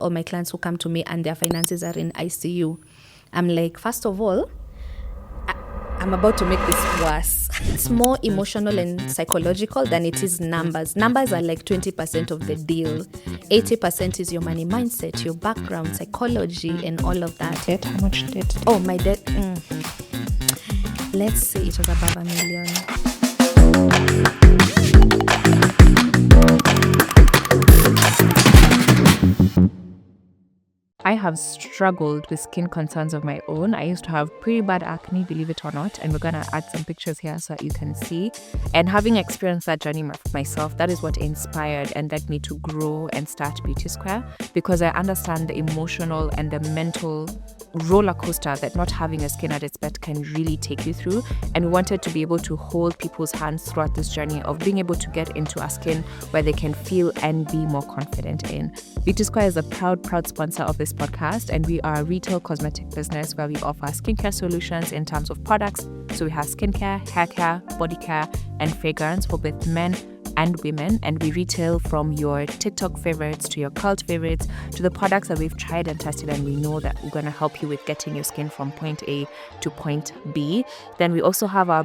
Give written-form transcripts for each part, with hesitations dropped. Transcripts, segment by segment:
or my clients who come to me and their finances are in ICU, I'm like, first of all, I'm about to make this worse. It's more emotional and psychological than it is numbers. Numbers are like 20% of the deal. 80% is your money mindset, your background, psychology, and all of that. Debt? How much debt? Oh, my debt. Let's say it was above $1 million. I have struggled with skin concerns of my own. I used to have pretty bad acne, believe it or not, and we're gonna add some pictures here so that you can see. And having experienced that journey myself, that is what inspired and led me to grow and start Beauty Square, because I understand the emotional and the mental roller coaster that not having a skin at its best can really take you through. And we wanted to be able to hold people's hands throughout this journey of being able to get into a skin where they can feel and be more confident in. Beauty Square is a proud sponsor of this podcast, and we are a retail cosmetic business where we offer skincare solutions in terms of products. So we have skincare, hair care, body care, and fragrance for both men and women, and we retail from your TikTok favorites to your cult favorites to the products that we've tried and tested, and we know that we're going to help you with getting your skin from point A to point B. Then we also have our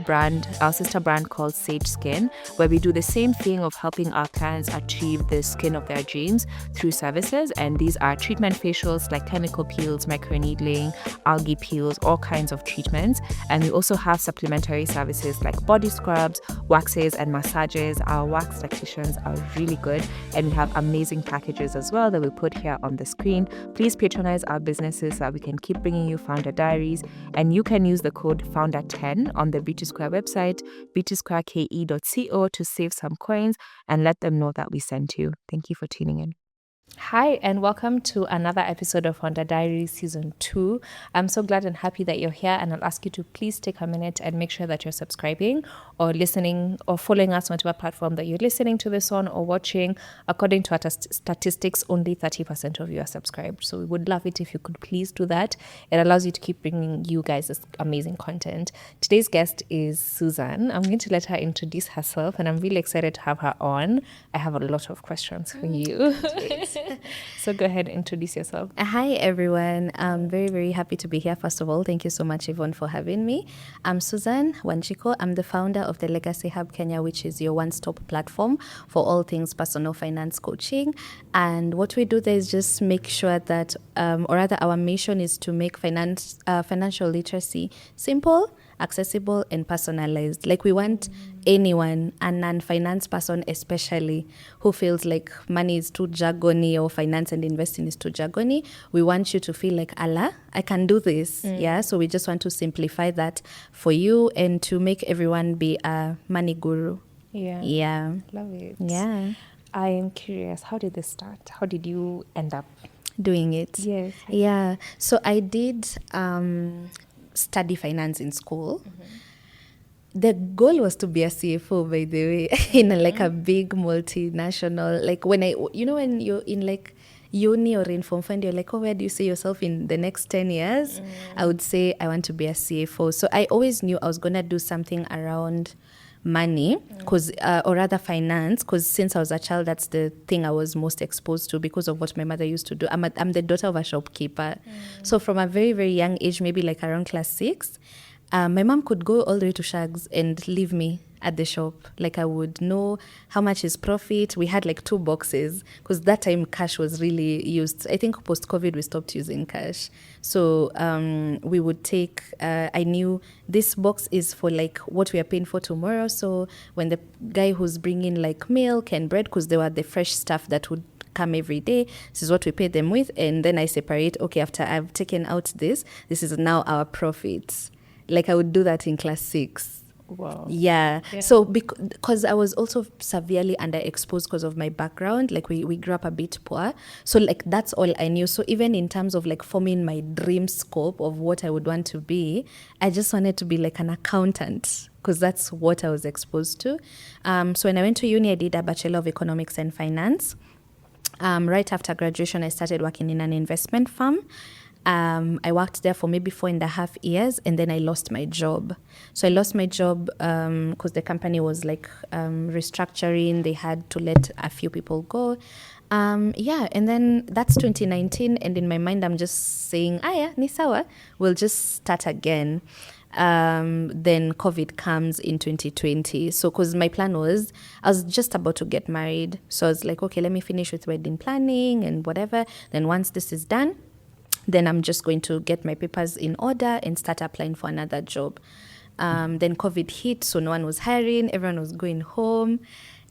sister brand called Sage Skin, where we do the same thing of helping our clients achieve the skin of their dreams through services, and these are treatment facials like chemical peels, microneedling, algae peels, all kinds of treatments. And we also have supplementary services like body scrubs, waxes, and massages. Our wax technicians are really good, and we have amazing packages as well that we put here on the screen. Please patronize our businesses so that we can keep bringing you Founder Diaries, and you can use the code FOUNDER10 on the Beauty Square website, beautysquareke.co, to save some coins and let them know that we sent you. Thank you for tuning in. Hi, and welcome to another episode of Founder Diaries Season 2. I'm so glad and happy that you're here, and I'll ask you to please take a minute and make sure that you're subscribing or listening or following us on whatever platform that you're listening to this on or watching. According to our statistics, only 30% of you are subscribed. So we would love it if you could please do that. It allows you to keep bringing you guys this amazing content. Today's guest is Susan. I'm going to let her introduce herself, and I'm really excited to have her on. I have a lot of questions for you. So go ahead and introduce yourself. Hi, everyone. I'm very, very happy to be here. First of all, thank you so much, Yvonne, for having me. I'm Susan Wanjiku. I'm the founder of the Legacy Hub Kenya, which is your one-stop platform for all things personal finance coaching. And what we do there is just make sure that, or rather our mission is to make financial literacy simple, accessible, and personalized. Like we want anyone, a non-finance person especially, who feels like money is too jargony or finance and investing is too jargony. We want you to feel like, Allah, I can do this. Yeah. So we just want to simplify that for you and to make everyone be a money guru. Yeah. Love it. Yeah. I am curious, how did this start? How did you end up doing it? Yes. Yeah. So I did study finance in school. The goal was to be a CFO, by the way, in a big multinational, like when you're in like uni or in Form 5, you're like, oh, where do you see yourself in the next 10 years? I would say I want to be a CFO. So I always knew I was going to do something around money, or rather finance, because since I was a child, that's the thing I was most exposed to because of what my mother used to do. I'm the daughter of a shopkeeper. So from a very, very young age, maybe like around class 6, my mom could go all the way to Shags and leave me at the shop. Like I would know how much is profit. We had like 2 boxes because that time cash was really used. I think post-COVID we stopped using cash. So we would take, I knew this box is for like what we are paying for tomorrow. So when the guy who's bringing like milk and bread, because they were the fresh stuff that would come every day, this is what we pay them with. And then I separate, okay, after I've taken out this is now our profits. Like I would do that in class 6. Wow. Yeah. So because I was also severely underexposed because of my background, like we grew up a bit poor. So like that's all I knew. So even in terms of like forming my dream scope of what I would want to be, I just wanted to be like an accountant because that's what I was exposed to. So when I went to uni, I did a Bachelor of Economics and Finance. Right after graduation, I started working in an investment firm. I worked there for maybe 4.5 years, and then I lost my job. So I lost my job because the company was like restructuring. They had to let a few people go. Yeah, and then that's 2019, and in my mind I'm just saying, yeah, ni sawa, we'll just start again. Then COVID comes in 2020. So, because my plan was, I was just about to get married. So I was like, okay, let me finish with wedding planning and whatever. Then once this is done, then I'm just going to get my papers in order and start applying for another job. Then COVID hit, so no one was hiring, everyone was going home.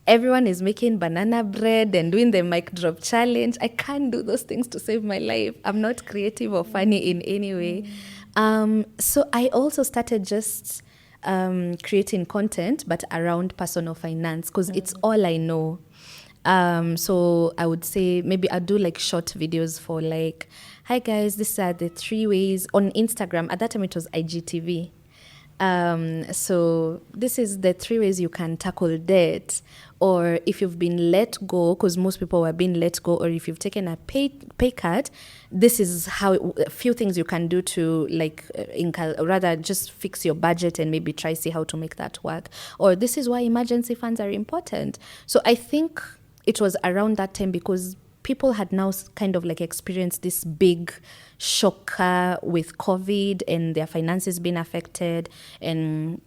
Everyone is making banana bread and doing the mic drop challenge. I can't do those things to save my life. I'm not creative or funny in any way. So I also started just creating content, but around personal finance, because it's all I know. So I would say maybe I'll do like short videos for like, hi guys, these are the 3 ways on Instagram. At that time it was IGTV. So this is the 3 ways you can tackle debt, or if you've been let go, because most people were being let go, or if you've taken a pay cut, this is how a few things you can do to like rather just fix your budget and maybe try see how to make that work, or this is why emergency funds are important. So I think it was around that time because people had now kind of like experienced this big shocker with COVID and their finances being affected and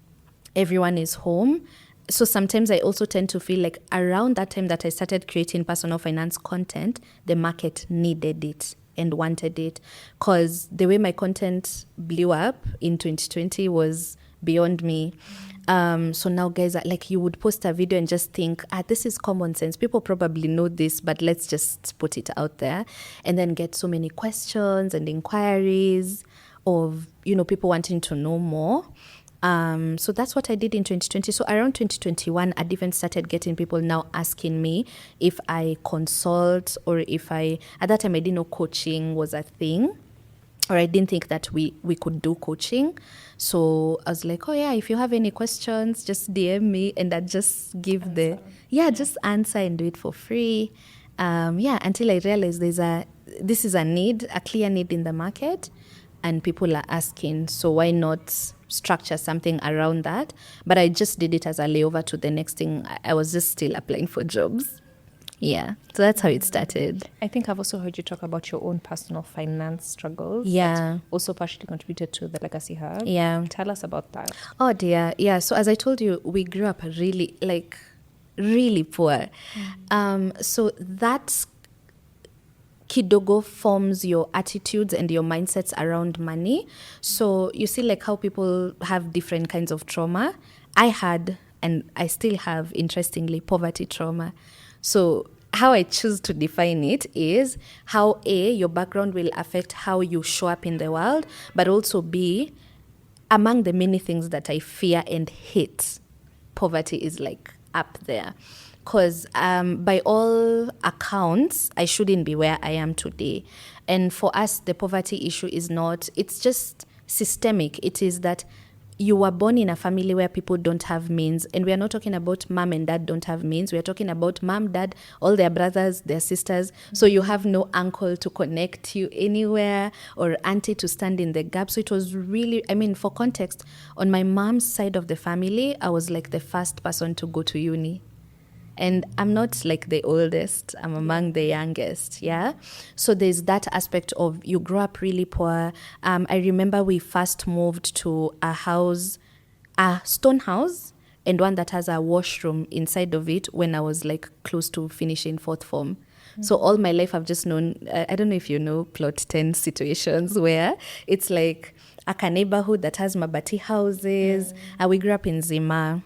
everyone is home. So sometimes I also tend to feel like around that time that I started creating personal finance content, the market needed it and wanted it, because the way my content blew up in 2020 was beyond me. So now guys, like, you would post a video and just think, this is common sense. People probably know this, but let's just put it out there, and then get so many questions and inquiries of, people wanting to know more. So that's what I did in 2020. So around 2021, I'd even started getting people now asking me if I consult, or if at that time I didn't know coaching was a thing, or I didn't think that we could do coaching. So I was like, oh yeah, if you have any questions, just DM me and I just give just answer and do it for free. Until I realized this is a need, a clear need in the market, and people are asking. So why not structure something around that? But I just did it as a layover to the next thing. I was just still applying for jobs. Yeah, so that's how it started. I think I've also heard you talk about your own personal finance struggles. Yeah. That also partially contributed to the legacy hub. Yeah. Tell us about that. Oh dear. Yeah, so as I told you, we grew up really poor. So that kidogo forms your attitudes and your mindsets around money. So you see like how people have different kinds of trauma. I had, and I still have, interestingly, poverty trauma. So how I choose to define it is how A, your background will affect how you show up in the world, but also B, among the many things that I fear and hate, poverty is like up there. Because by all accounts, I shouldn't be where I am today. And for us, the poverty issue is not, it's just systemic. It is that you were born in a family where people don't have means. And we are not talking about mom and dad don't have means. We are talking about mom, dad, all their brothers, their sisters. So you have no uncle to connect you anywhere, or auntie to stand in the gap. So it was really, for context, on my mom's side of the family, I was like the first person to go to uni. And I'm not like the oldest, I'm among the youngest, yeah? So there's that aspect of you grow up really poor. I remember we first moved to a stone house, and one that has a washroom inside of it when I was like close to finishing 4th form. Mm-hmm. So all my life I've just known, I don't know if you know plot 10 situations where it's like a neighborhood that has mabati houses. We grew up in Zimmerman.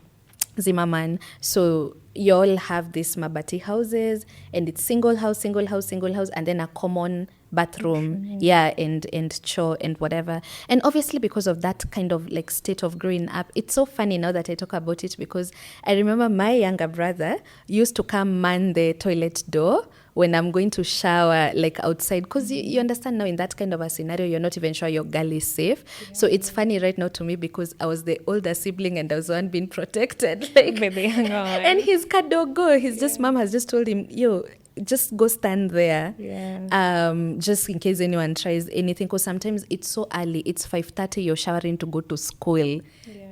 So you all have these mabati houses, and it's single house, and then a common bathroom, and chore and whatever. And obviously because of that kind of like state of growing up, it's so funny now that I talk about it, because I remember my younger brother used to come man the toilet door when I'm going to shower, like outside, because you understand now in that kind of a scenario, you're not even sure your girl is safe. Yeah. So it's funny right now to me because I was the older sibling and I was the one being protected. Like, baby, hang on. And his kadogo, mom has just told him, yo, just go stand there. Yeah. Just in case anyone tries anything, because sometimes it's so early. It's 5:30, you're showering to go to school. Yeah.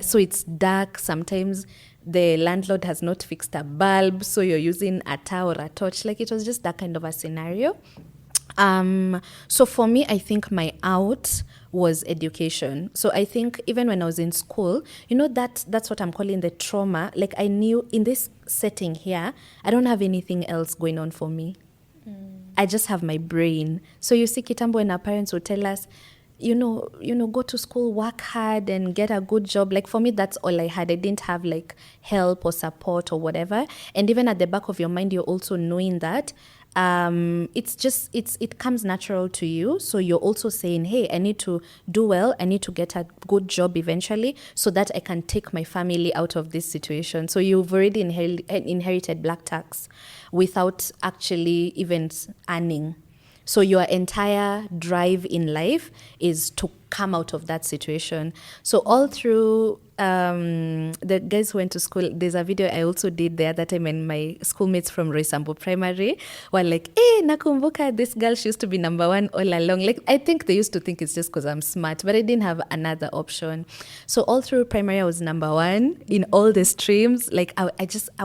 So it's dark. Sometimes the landlord has not fixed a bulb, so you're using a tar or a torch. Like, it was just that kind of a scenario. So for me, I think my out was education. So I think even when I was in school, that's what I'm calling the trauma. Like, I knew in this setting here, I don't have anything else going on for me. I just have my brain. So you see, kitambo, when our parents would tell us, go to school, work hard and get a good job. Like, for me, that's all I had. I didn't have like help or support or whatever. And even at the back of your mind, you're also knowing that it comes natural to you. So you're also saying, hey, I need to do well. I need to get a good job eventually so that I can take my family out of this situation. So you've already inherited black tax without actually even earning. So your entire drive in life is to come out of that situation. So all through the guys who went to school, there's a video I also did there that time, and my schoolmates from Roysambu Primary were like, hey, nakumbuka, this girl, she used to be number one all along. Like, I think they used to think it's just because I'm smart, but I didn't have another option. So all through primary, I was number one in all the streams. Like, I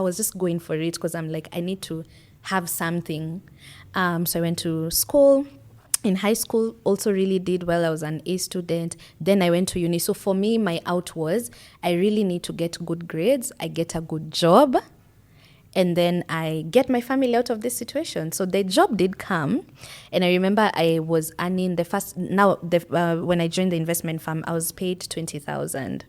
was just going for it because I'm like, I need to have something. So I went to school. In high school, also really did well. I was an A student. Then I went to uni. So for me, my out was, I really need to get good grades. I get a good job. And then I get my family out of this situation. So the job did come. And I remember I was earning when I joined the investment firm, I was paid 20,000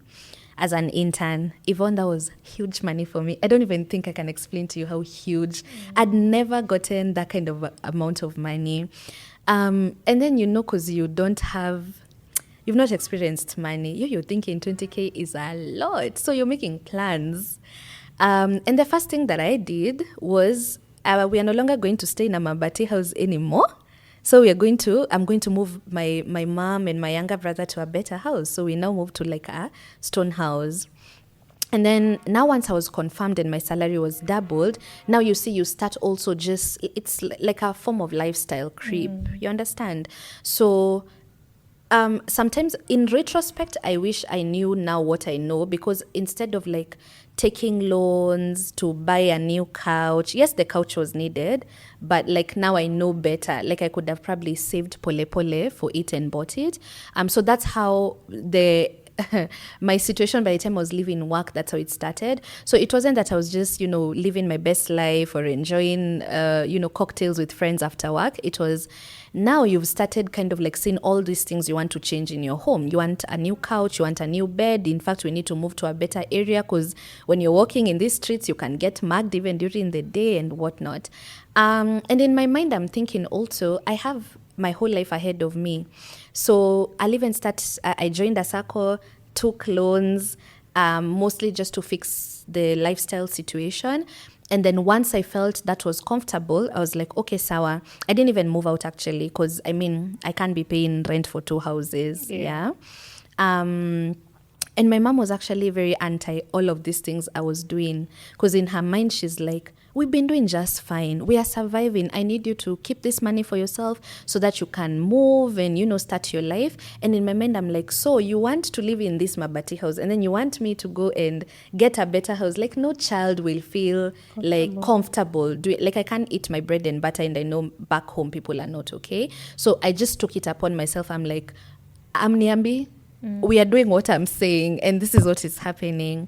as an intern. Yvonne, that was huge money for me. I don't even think I can explain to you how huge. I'd never gotten that kind of amount of money. And then, because you've not experienced money, you're thinking 20K is a lot. So you're making plans. And the first thing that I did was, we are no longer going to stay in a mabati house anymore. So I'm going to move my mom and my younger brother to a better house. So we now moved to like a stone house. And then now once I was confirmed and my salary was doubled, now you see, you start also it's like a form of lifestyle creep. You understand? So sometimes in retrospect, I wish I knew now what I know, because instead of like taking loans to buy a new couch, yes, the couch was needed, but like now I know better. Like, I could have probably saved pole for it and bought it. So that's how my situation by the time I was leaving work, that's how it started. So it wasn't that I was just, living my best life or enjoying, cocktails with friends after work. It was, now you've started kind of like seeing all these things you want to change in your home. You want a new couch, you want a new bed. In fact, we need to move to a better area, because when you're walking in these streets, you can get mugged even during the day and whatnot. And in my mind, I'm thinking also, I have my whole life ahead of me. So I'll even I joined a circle, took loans, mostly just to fix the lifestyle situation. And then once I felt that was comfortable, I was like, okay, sawa. I didn't even move out actually, because I can't be paying rent for 2 houses. Yeah. And my mom was actually very anti all of these things I was doing, because in her mind, she's like, we've been doing just fine. We are surviving. I need you to keep this money for yourself so that you can move and, start your life. And in my mind, I'm like, so you want to live in this mabati house and then you want me to go and get a better house? Like, no child will feel like comfortable. Like, I can't eat my bread and butter and I know back home people are not okay. So I just took it upon myself. I'm like, Amniambi, we are doing what I'm saying and this is what is happening.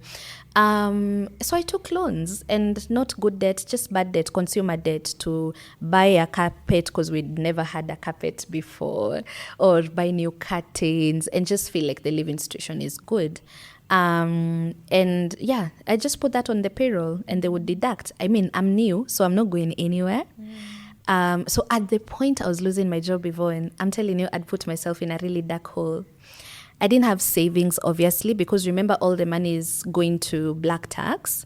So I took loans, and not good debt, just bad debt, consumer debt, to buy a carpet because we'd never had a carpet before, or buy new curtains and just feel like the living situation is good. And yeah, I just put that on the payroll and they would deduct. I mean, I'm new, so I'm not going anywhere. So at the point I was losing my job before, and I'm telling you, I'd put myself in a really dark hole. I didn't have savings, obviously, because remember, all the money is going to black tax.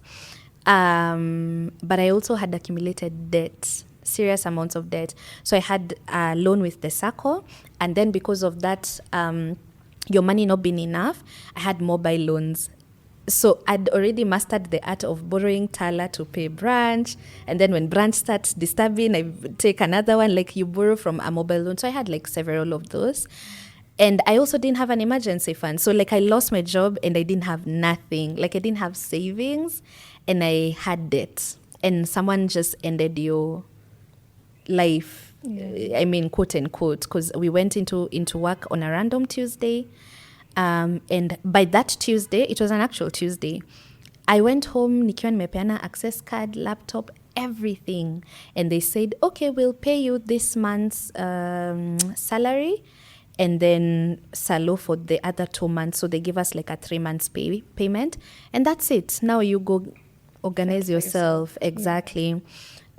But I also had accumulated debt, serious amounts of debt. So I had a loan with the SACCO. And then because of that, your money not being enough, I had mobile loans. So I'd already mastered the art of borrowing Tala to pay branch. And then when branch starts disturbing, I take another one, like you borrow from a mobile loan. So I had like several of those. And I also didn't have an emergency fund. So like I lost my job and I didn't have nothing. Like I didn't have savings and I had debt. And someone just ended your life. Yeah. I mean, quote unquote, because we went into work on a random Tuesday. And by that Tuesday, it was an actual Tuesday, I went home nikiwa nimepeana access card, laptop, everything. And they said, okay, we'll pay you this month's salary and then salo for the other 2 months. So they give us like a 3 months payment. And that's it. Now you go organize yourself. Exactly.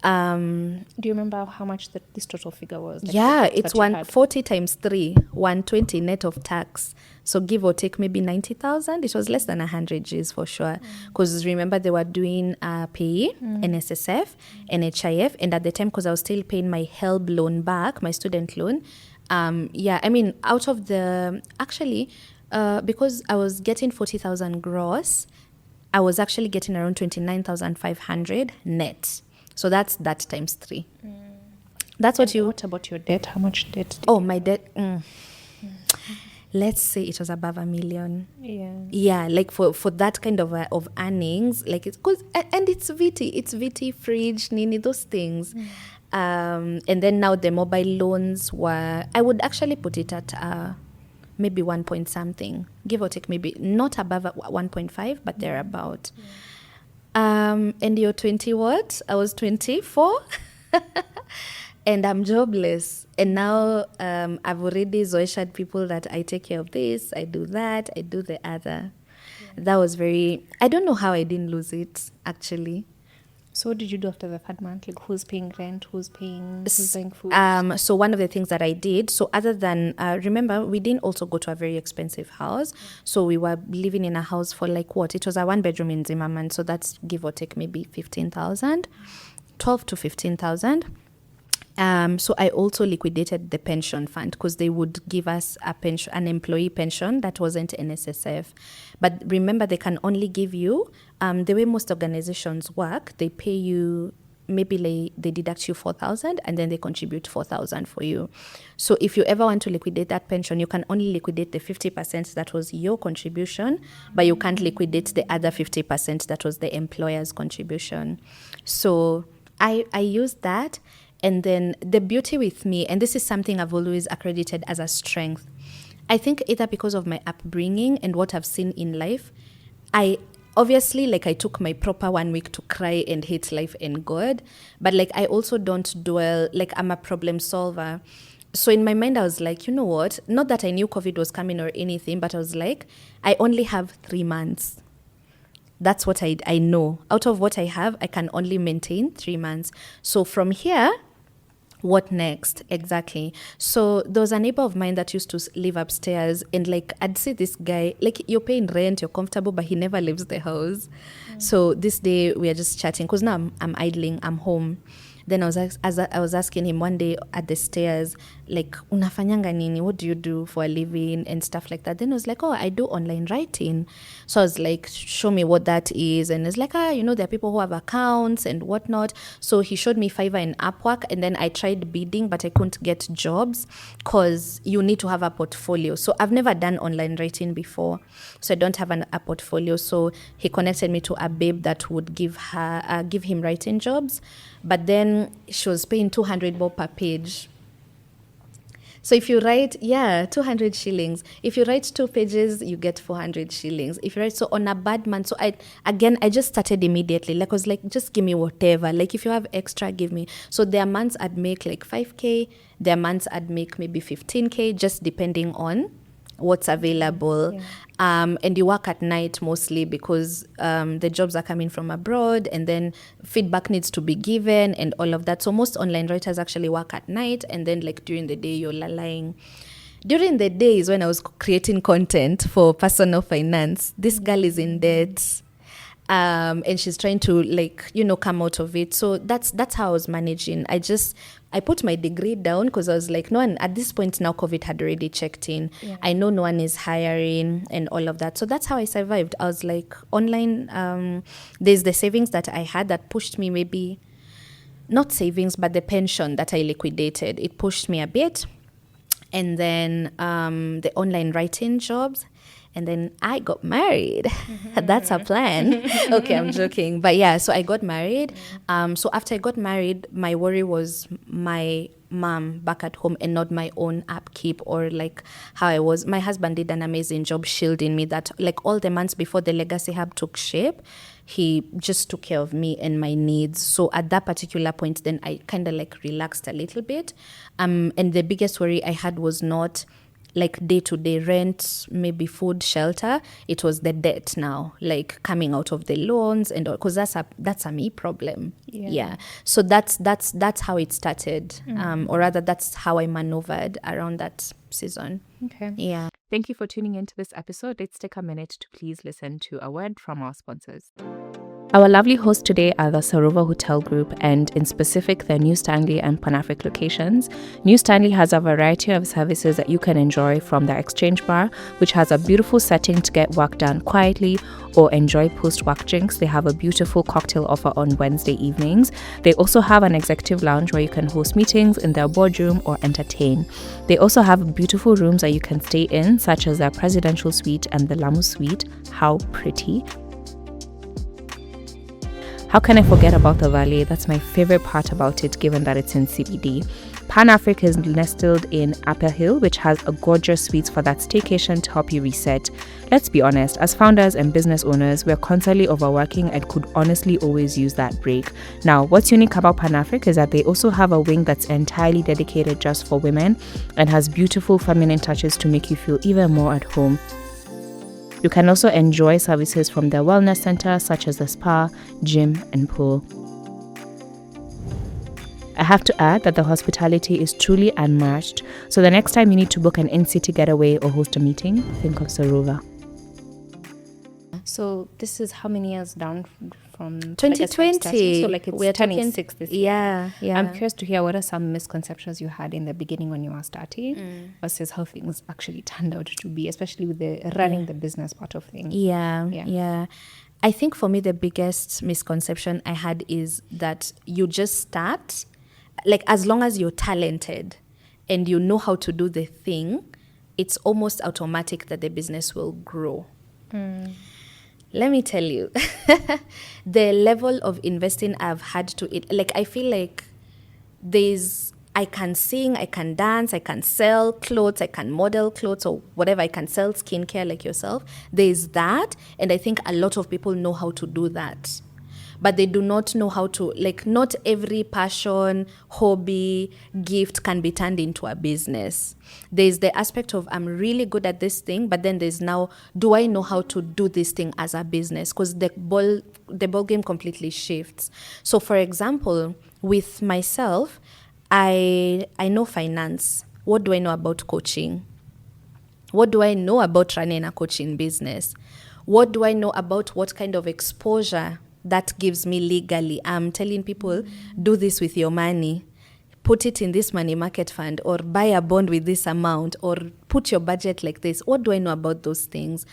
Do you remember how much this total figure was? Like yeah, it's 140 times 3, 120 net of tax. So give or take maybe 90,000. It was less than 100 Gs for sure. Because remember they were doing PAYE, NSSF, NHIF. And at the time, because I was still paying my HELB loan back, my student loan. Yeah, I mean, out of the, actually, because I was getting 40,000 gross, I was actually getting around 29,500 net. So that's that times 3. That's what you... What about your debt? How much debt? My debt... Let's say it was above $1 million. Yeah. Yeah, like for that kind of earnings, like it's... Cause, and it's VT, fridge, Nini, those things. And then now the mobile loans were... I would actually put it at... maybe 1 point something, give or take, maybe not above 1.5, but thereabout. And you're 20 what? I was 24 and I'm jobless. And now I've already zoeshed people that I take care of this, I do that, I do the other. Yeah. That was very, I don't know how I didn't lose it, actually. So what did you do after the 3rd month? Like who's paying rent? Who's buying food? So one of the things that I did, so other than, remember, we didn't also go to a very expensive house. So we were living in a house for like what? It was a 1-bedroom in Zimmerman. So that's give or take maybe 15,000, 12 to 15,000. So I also liquidated the pension fund because they would give us a pension, an employee pension that wasn't NSSF. But remember, they can only give you, the way most organizations work, they pay you, maybe they deduct you 4,000 and then they contribute 4,000 for you. So if you ever want to liquidate that pension, you can only liquidate the 50% that was your contribution, but you can't liquidate the other 50% that was the employer's contribution. So I used that. And then the beauty with me, and this is something I've always accredited as a strength, I think either because of my upbringing and what I've seen in life, I obviously, like, I took my proper 1 week to cry and hate life and God, but like I also don't dwell, like I'm a problem solver. So in my mind, I was like, you know what? Not that I knew COVID was coming or anything, but I was like, I only have 3 months. That's what I know. Out of what I have, I can only maintain 3 months. So from here, what next? Exactly. So there was a neighbor of mine that used to live upstairs, and like I'd see this guy, like you're paying rent, you're comfortable, but he never leaves the house. So this day we are just chatting because now I'm idling, I'm home. Then I was asking him one day at the stairs, like, unafanyanga nini? What do you do for a living and stuff like that? Then I was like, oh, I do online writing. So I was like, show me what that is. And it's like, there are people who have accounts and whatnot. So he showed me Fiverr and Upwork. And then I tried bidding, but I couldn't get jobs because you need to have a portfolio. So I've never done online writing before. So I don't have a portfolio. So he connected me to a babe that would give him writing jobs. But then she was paying 200 bob per page. So if you write, 200 shillings. If you write 2 pages, you get 400 shillings. If you write, so on a bad month, so I just started immediately. Like I was like, just give me whatever. Like if you have extra, give me. So there are months I'd make like 5K. There are months I'd make maybe 15K, just depending on what's available. Yeah. And you work at night mostly because the jobs are coming from abroad and then feedback needs to be given and all of that. So most online writers actually work at night, and then like during the day you're lying. During the day is when I was creating content for personal finance. This girl is in debt. And she's trying to come out of it. So that's how I was managing. I put my degree down because I was like, no one at this point now, COVID had already checked in. Yeah. I know no one is hiring and all of that. So that's how I survived. I was like online. There's the savings that I had that pushed me, maybe not savings, but the pension that I liquidated. It pushed me a bit. and then the online writing jobs. And then I got married. That's a plan. Okay, I'm joking. But yeah, so I got married. So after I got married, my worry was my mom back at home and not my own upkeep or like how I was. My husband did an amazing job shielding me that like all the months before the Legacy Hub took shape, he just took care of me and my needs. So at that particular point, then I kind of like relaxed a little bit. And the biggest worry I had was not like day-to-day rent, maybe food, shelter. It was the debt now, like coming out of the loans and all, because that's a me problem. Yeah. So that's how it started, or rather that's how I maneuvered around that season. Okay. Yeah. Thank you for tuning into this episode. Let's take a minute to please listen to a word from our sponsors. Our lovely hosts today are the Sarova Hotel Group, and in specific, their New Stanley and Pan-Afric locations. New Stanley has a variety of services that you can enjoy, from their exchange bar, which has a beautiful setting to get work done quietly or enjoy post-work drinks. They have a beautiful cocktail offer on Wednesday evenings. They also have an executive lounge where you can host meetings in their boardroom or entertain. They also have beautiful rooms that you can stay in, such as their presidential suite and the Lamu suite. How pretty. How can I forget about the Valley? That's my favorite part about it, given that it's in CBD. Pan-Afric is nestled in Upper Hill, which has a gorgeous suite for that staycation to help you reset. Let's be honest, as founders and business owners, we're constantly overworking and could honestly always use that break. Now, what's unique about Pan-Afric is that they also have a wing that's entirely dedicated just for women and has beautiful feminine touches to make you feel even more at home. You can also enjoy services from their wellness center, such as the spa, gym, and pool. I have to add that the hospitality is truly unmatched, so the next time you need to book an in-city getaway or host a meeting, think of Sarova. So this is how many years down from 2020. So like it's We're turning talking 6 this year. Yeah. I'm curious to hear what are some misconceptions you had in the beginning when you were starting versus how things actually turned out to be, especially with the running the business part of things. Yeah. I think for me, the biggest misconception I had is that you just start, like as long as you're talented and you know how to do the thing, it's almost automatic that the business will grow. Let me tell you, the level of investing I've had to it, like I feel like I can sing, I can dance, I can sell clothes, I can model clothes or whatever, I can sell skincare like yourself. There's that, and I think a lot of people know how to do that. But they do not know how to, like, not every passion, hobby, gift can be turned into a business. There's the aspect of I'm really good at this thing, but then there's now, do I know how to do this thing as a business? Because the ball game completely shifts. So for example, with myself, I know finance. What do I know about coaching? What do I know about running a coaching business? What do I know about what kind of exposure that gives me legally? I'm telling people, do this with your money. Put it in this money market fund, or buy a bond with this amount, or put your budget like this. What do I know about those things?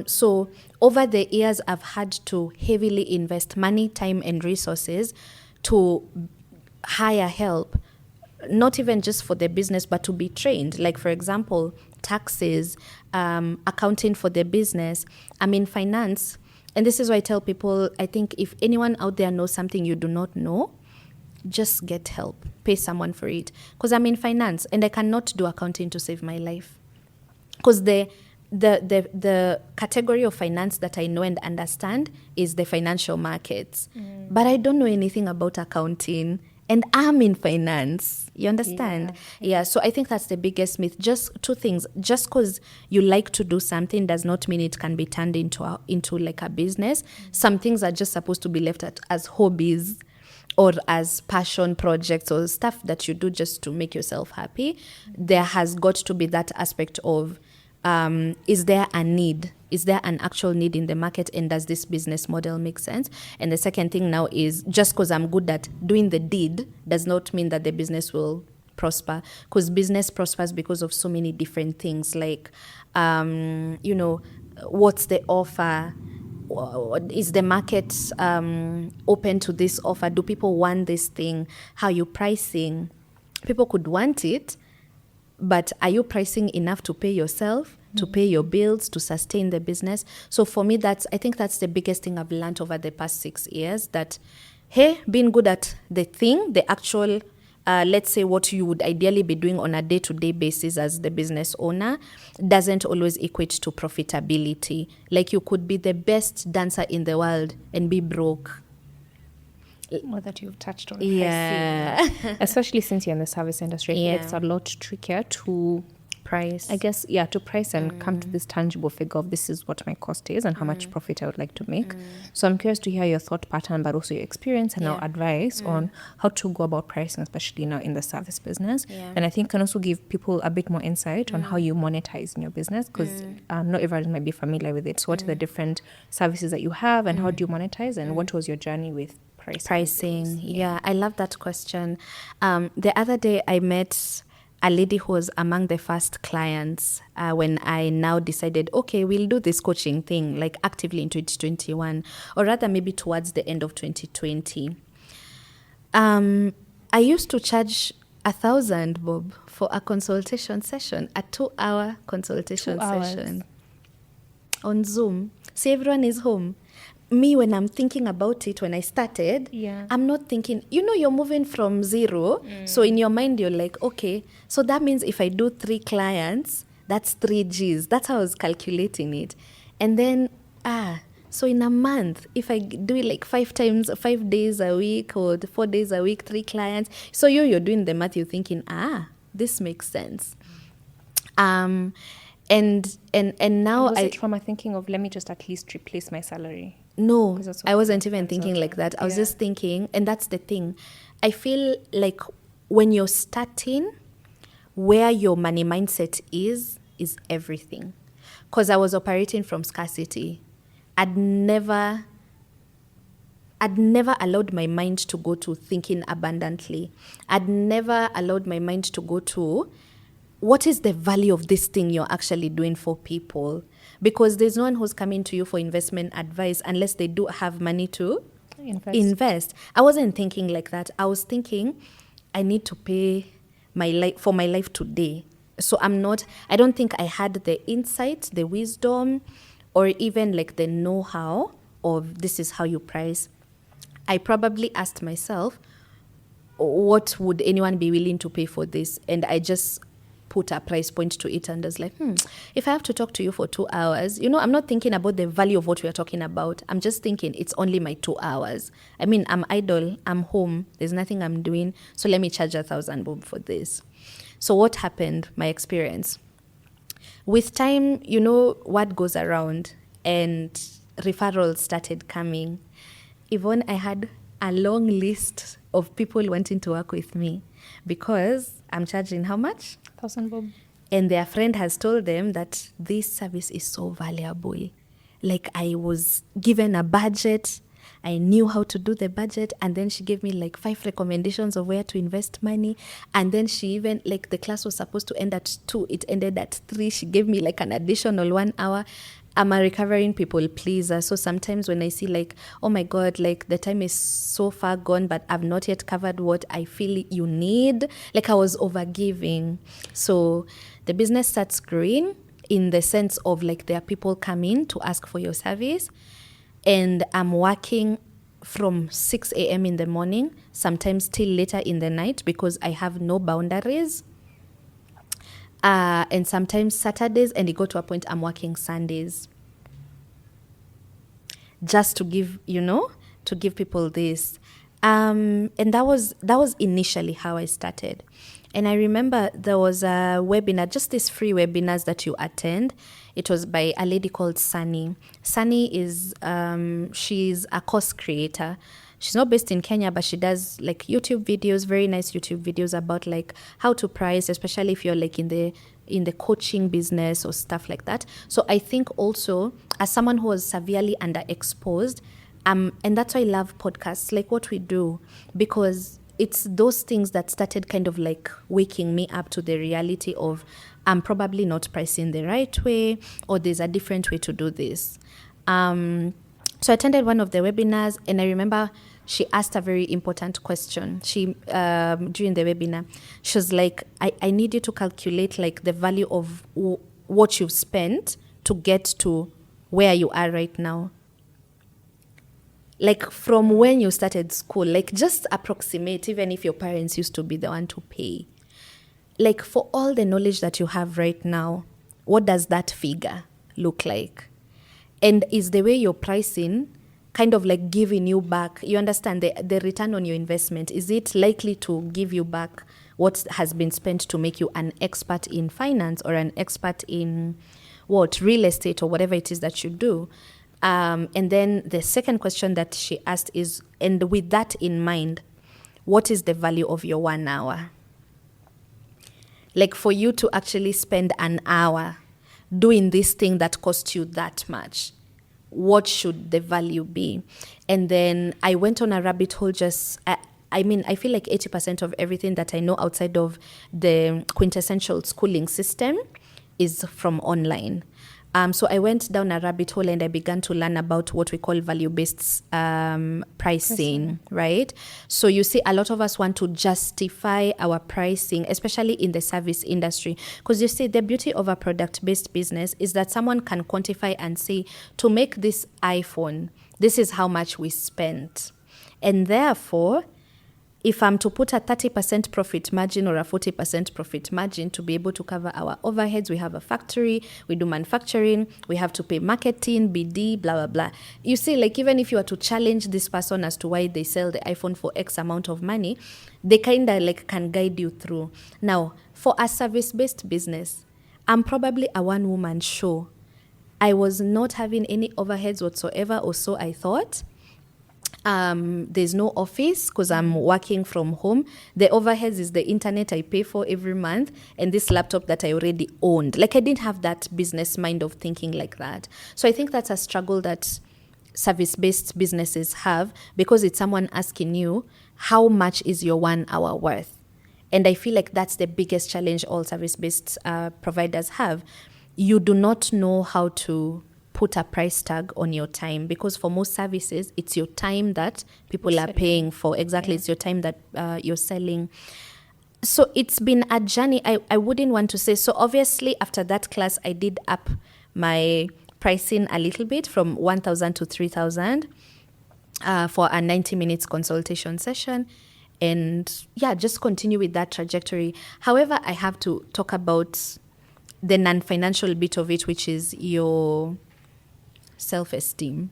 So over the years, I've had to heavily invest money, time, and resources to hire help, not even just for the business, but to be trained. Like, for example, taxes, accounting for the business. I'm in finance. And this is why I tell people, I think if anyone out there knows something you do not know, just get help. Pay someone for it. Because I'm in finance and I cannot do accounting to save my life. Because the category of finance that I know and understand is the financial markets. But I don't know anything about accounting. And I'm in finance. You understand? Yeah. So I think that's the biggest myth. Just two things. Just because you like to do something does not mean it can be turned into like a business. Some things are just supposed to be left as hobbies or as passion projects or stuff that you do just to make yourself happy. There has got to be that aspect of, is there a need? Is there an actual need in the market, and does this business model make sense? And the second thing now is, just because I'm good at doing the deed does not mean that the business will prosper, because business prospers because of so many different things, like, what's the offer? Is the market open to this offer? Do people want this thing? How are you pricing? People could want it, but are you pricing enough to pay yourself, to pay your bills, to sustain the business? So for me, I think that's the biggest thing I've learned over the past 6 years, that, hey, being good at the thing, the actual, let's say what you would ideally be doing on a day-to-day basis as the business owner, doesn't always equate to profitability. Like, you could be the best dancer in the world and be broke. Well, that you've touched on. Yeah. Especially since you're in the service industry, Yeah. it's a lot trickier to Price. I guess, to price and come to this tangible figure of this is what my cost is and how much profit I would like to make. So I'm curious to hear your thought pattern, but also your experience and our advice on how to go about pricing, especially now in the service business. Yeah. And I think can also give people a bit more insight on how you monetize in your business, because not everyone might be familiar with it. So what are the different services that you have, and how do you monetize, and what was your journey with pricing? Yeah, I love that question. The other day I met a lady who was among the first clients when I now decided, okay, we'll do this coaching thing like actively in 2021, or rather maybe towards the end of 2020. I used to charge 1,000, Bob, for a consultation session, a 2-hour consultation 2 hours. session on Zoom. See, everyone is home. Me, when I'm thinking about it, when I started, I'm not thinking, you're moving from zero. So in your mind, you're like, okay, so that means if I do 3 clients, that's 3 Gs. That's how I was calculating it. And then, so in a month, if I do it like 5 days a week or 4 days a week, 3 clients. So you're doing the math, you're thinking, this makes sense. And now Was it from a thinking of, let me just at least replace my salary? No, I wasn't even thinking like that. I was just thinking, and that's the thing. I feel like when you're starting, where your money mindset is everything. Because I was operating from scarcity. I'd never allowed my mind to go to thinking abundantly. I'd never allowed my mind to go to, what is the value of this thing you're actually doing for people? Because there's no one who's coming to you for investment advice unless they do have money to invest. I wasn't thinking like that. I was thinking, I need to pay for my life today. So I don't think I had the insight, the wisdom, or even like the know-how of this is how you price. I probably asked myself, what would anyone be willing to pay for this? And I just put a price point to it, and I was like, if I have to talk to you for 2 hours, I'm not thinking about the value of what we are talking about. I'm just thinking it's only my 2 hours. I mean, I'm idle, I'm home, there's nothing I'm doing, so let me charge 1,000 bob for this. So what happened, my experience? With time, what goes around, and referrals started coming. Yvonne, I had a long list of people wanting to work with me because I'm charging how much? 1,000 bob. And their friend has told them that this service is so valuable. Like, I was given a budget, I knew how to do the budget, and then she gave me like 5 recommendations of where to invest money. And then she even, like, the class was supposed to end at 2, it ended at 3. She gave me like an additional 1 hour. I'm a recovering people pleaser. So sometimes when I see like, oh my God, like the time is so far gone, but I've not yet covered what I feel you need, like I was overgiving. So the business starts growing in the sense of like there are people coming to ask for your service, and I'm working from 6 a.m. in the morning, sometimes till later in the night, because I have no boundaries. And sometimes Saturdays, and it got to a point I'm working Sundays. Just to give, to give people this. And that was initially how I started. And I remember there was a webinar, just these free webinars that you attend. It was by a lady called Sunny. Sunny is, she's a course creator. She's not based in Kenya, but she does like YouTube videos, very nice YouTube videos about like how to price, especially if you're like in the coaching business or stuff like that. So I think also as someone who was severely underexposed, and that's why I love podcasts like what we do, because it's those things that started kind of like waking me up to the reality of I'm probably not pricing the right way, or there's a different way to do this. So I attended one of the webinars, and I remember she asked a very important question. She during the webinar, she was like, I need you to calculate like the value of what you've spent to get to where you are right now. Like from when you started school, like just approximate, even if your parents used to be the one to pay. Like for all the knowledge that you have right now, what does that figure look like? And is the way you're pricing kind of like giving you back? You understand the return on your investment. Is it likely to give you back what has been spent to make you an expert in finance or an expert in real estate or whatever it is that you do? And then the second question that she asked is, and with that in mind, what is the value of your 1 hour? Like for you to actually spend an hour doing this thing that cost you that much, what should the value be? And then I went on a rabbit hole I feel like 80% of everything that I know outside of the quintessential schooling system is from online. So I went down a rabbit hole and I began to learn about what we call value-based pricing, right? So you see, a lot of us want to justify our pricing, especially in the service industry. Because you see, the beauty of a product-based business is that someone can quantify and say, to make this iPhone, this is how much we spent. And therefore, if I'm to put a 30% profit margin or a 40% profit margin to be able to cover our overheads, we have a factory, we do manufacturing, we have to pay marketing, BD, blah, blah, blah. You see, like even if you were to challenge this person as to why they sell the iPhone for X amount of money, they kind of like can guide you through. Now, for a service-based business, I'm probably a one-woman show. I was not having any overheads whatsoever, or so I thought. There's no office because I'm working from home. The overheads is the internet I pay for every month and this laptop that I already owned. Like I didn't have that business mind of thinking like that. So I think that's a struggle that service-based businesses have, because it's someone asking you, how much is your 1 hour worth? And I feel like that's the biggest challenge all service-based providers have. You do not know how to put a price tag on your time, because for most services, it's your time that people are paying for. Exactly. Yeah. It's your time that you're selling. So it's been a journey. I wouldn't want to say. So obviously after that class, I did up my pricing a little bit from 1,000 to 3,000 for a 90 minutes consultation session. And yeah, just continue with that trajectory. However, I have to talk about the non-financial bit of it, which is your self-esteem.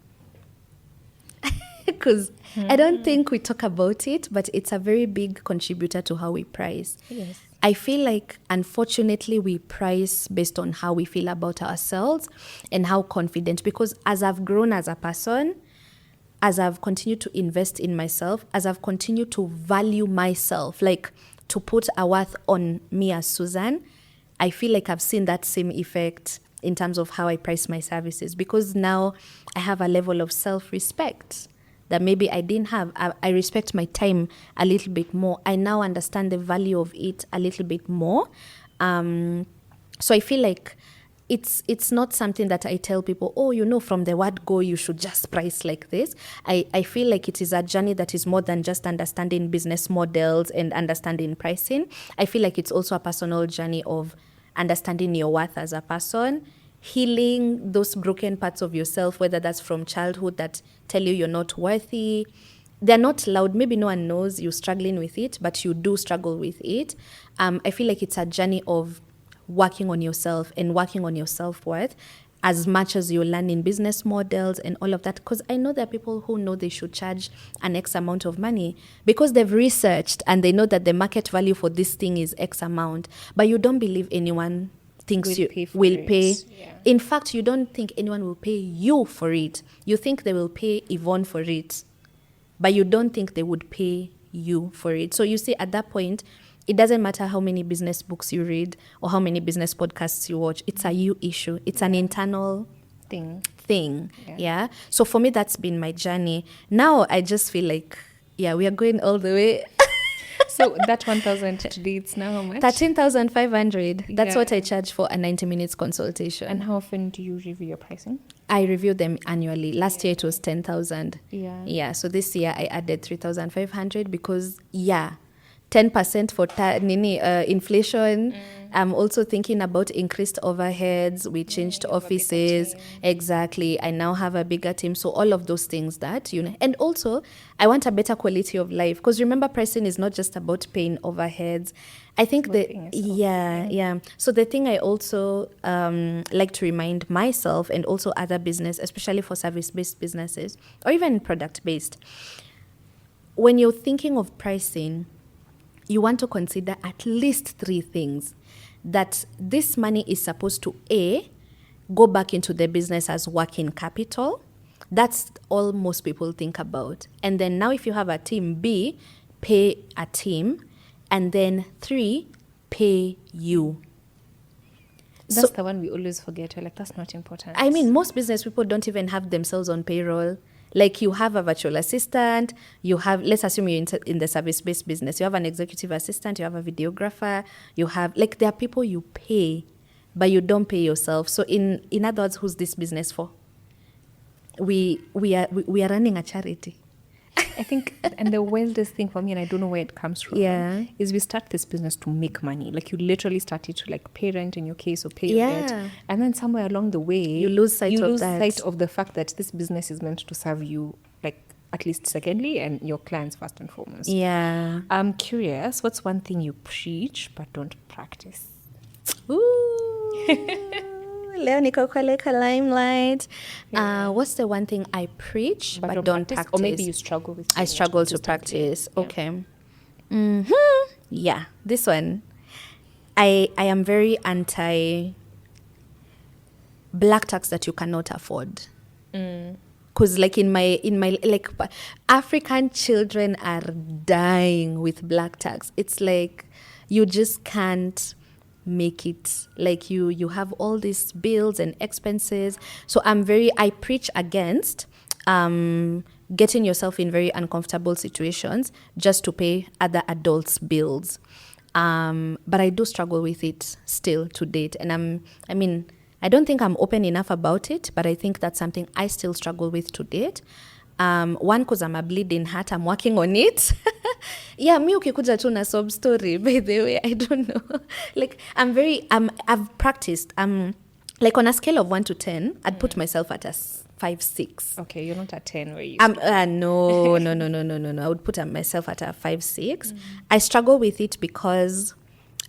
Because I don't think we talk about it, but it's a very big contributor to how we price. Yes. I feel like, unfortunately, we price based on how we feel about ourselves and how confident, because as I've grown as a person, as I've continued to invest in myself, as I've continued to value myself, like to put a worth on me as Susan, I feel like I've seen that same effect in terms of how I price my services, because now I have a level of self-respect that maybe I didn't have. I respect my time a little bit more. I now understand the value of it a little bit more. So I feel like it's not something that I tell people, from the word go, you should just price like this. I feel like it is a journey that is more than just understanding business models and understanding pricing. I feel like it's also a personal journey of understanding your worth as a person, healing those broken parts of yourself, whether that's from childhood that tell you you're not worthy. They're not loud. Maybe no one knows you're struggling with it, but you do struggle with it. I feel like it's a journey of working on yourself and working on your self-worth as much as you're learning business models and all of that. Because I know there are people who know they should charge an X amount of money because they've researched and they know that the market value for this thing is X amount. But you don't believe anyone thinks you will pay. Yeah. In fact, you don't think anyone will pay you for it. You think they will pay Yvonne for it. But you don't think they would pay you for it. So you see, at that point, it doesn't matter how many business books you read or how many business podcasts you watch. It's a you issue. It's an internal thing. Yeah. So for me, that's been my journey. Now I just feel like, we are going all the way. So that 1,000 today, it's now how much? 13,500. That's Yeah. what I charge for a 90 minutes consultation. And how often do you review your pricing? I review them annually. Last year it was 10,000. Yeah. Yeah. So this year I added 3,500 because 10% for inflation. I'm also thinking about increased overheads. We changed you have a bigger offices. team. Exactly. I now have a bigger team. So all of those things that, and also I want a better quality of life, because remember, pricing is not just about paying overheads. I think About that, paying yourself. yeah. So the thing I also like to remind myself and also other business, especially for service-based businesses or even product-based, when you're thinking of pricing, you want to consider at least 3 things. That this money is supposed to go back into the business as working capital. That's all most people think about. And then now if you have a team, B, pay a team. And then 3, pay you. That's the one we always forget. We're like, that's not important. I mean, most business people don't even have themselves on payroll. Like, you have a virtual assistant, you have, let's assume you're in the service-based business, you have an executive assistant, you have a videographer, you have, like, there are people you pay, but you don't pay yourself. So in other words, who's this business for? We are running a charity. I think, and the wildest thing for me, and I don't know where it comes from, Yeah. is we start this business to make money. Like, you literally started to like pay rent in your case, or pay your Yeah. debt, and then somewhere along the way, You lose sight of that. sight of the fact that this business is meant to serve you, like, at least secondly, and your clients first and foremost. Yeah. I'm curious, what's one thing you preach but don't practice? Ooh. Leo niko kwa leka limelight. What's the one thing I preach but don't practice? Or maybe you struggle with I doing it struggle to consistently. practice. Yeah. Okay. Yeah, this one. I am very anti black tax that you cannot afford. Because like in my like African children are dying with black tax. It's like you just can't make it. Like you have all these bills and expenses. So I preach against getting yourself in very uncomfortable situations just to pay other adults' bills. But I do struggle with it still to date. And I don't think I'm open enough about it, but I think that's something I still struggle with to date. One, because I'm a bleeding heart, I'm working on it. Yeah, mi ukikuja tu na sob story, by the way, I don't know. Like, I've practiced. Like, on a scale of 1 to 10, I'd put myself at a 5, 6. Okay, you're not at 10 where you No. I would put myself at a 5, 6. I struggle with it because,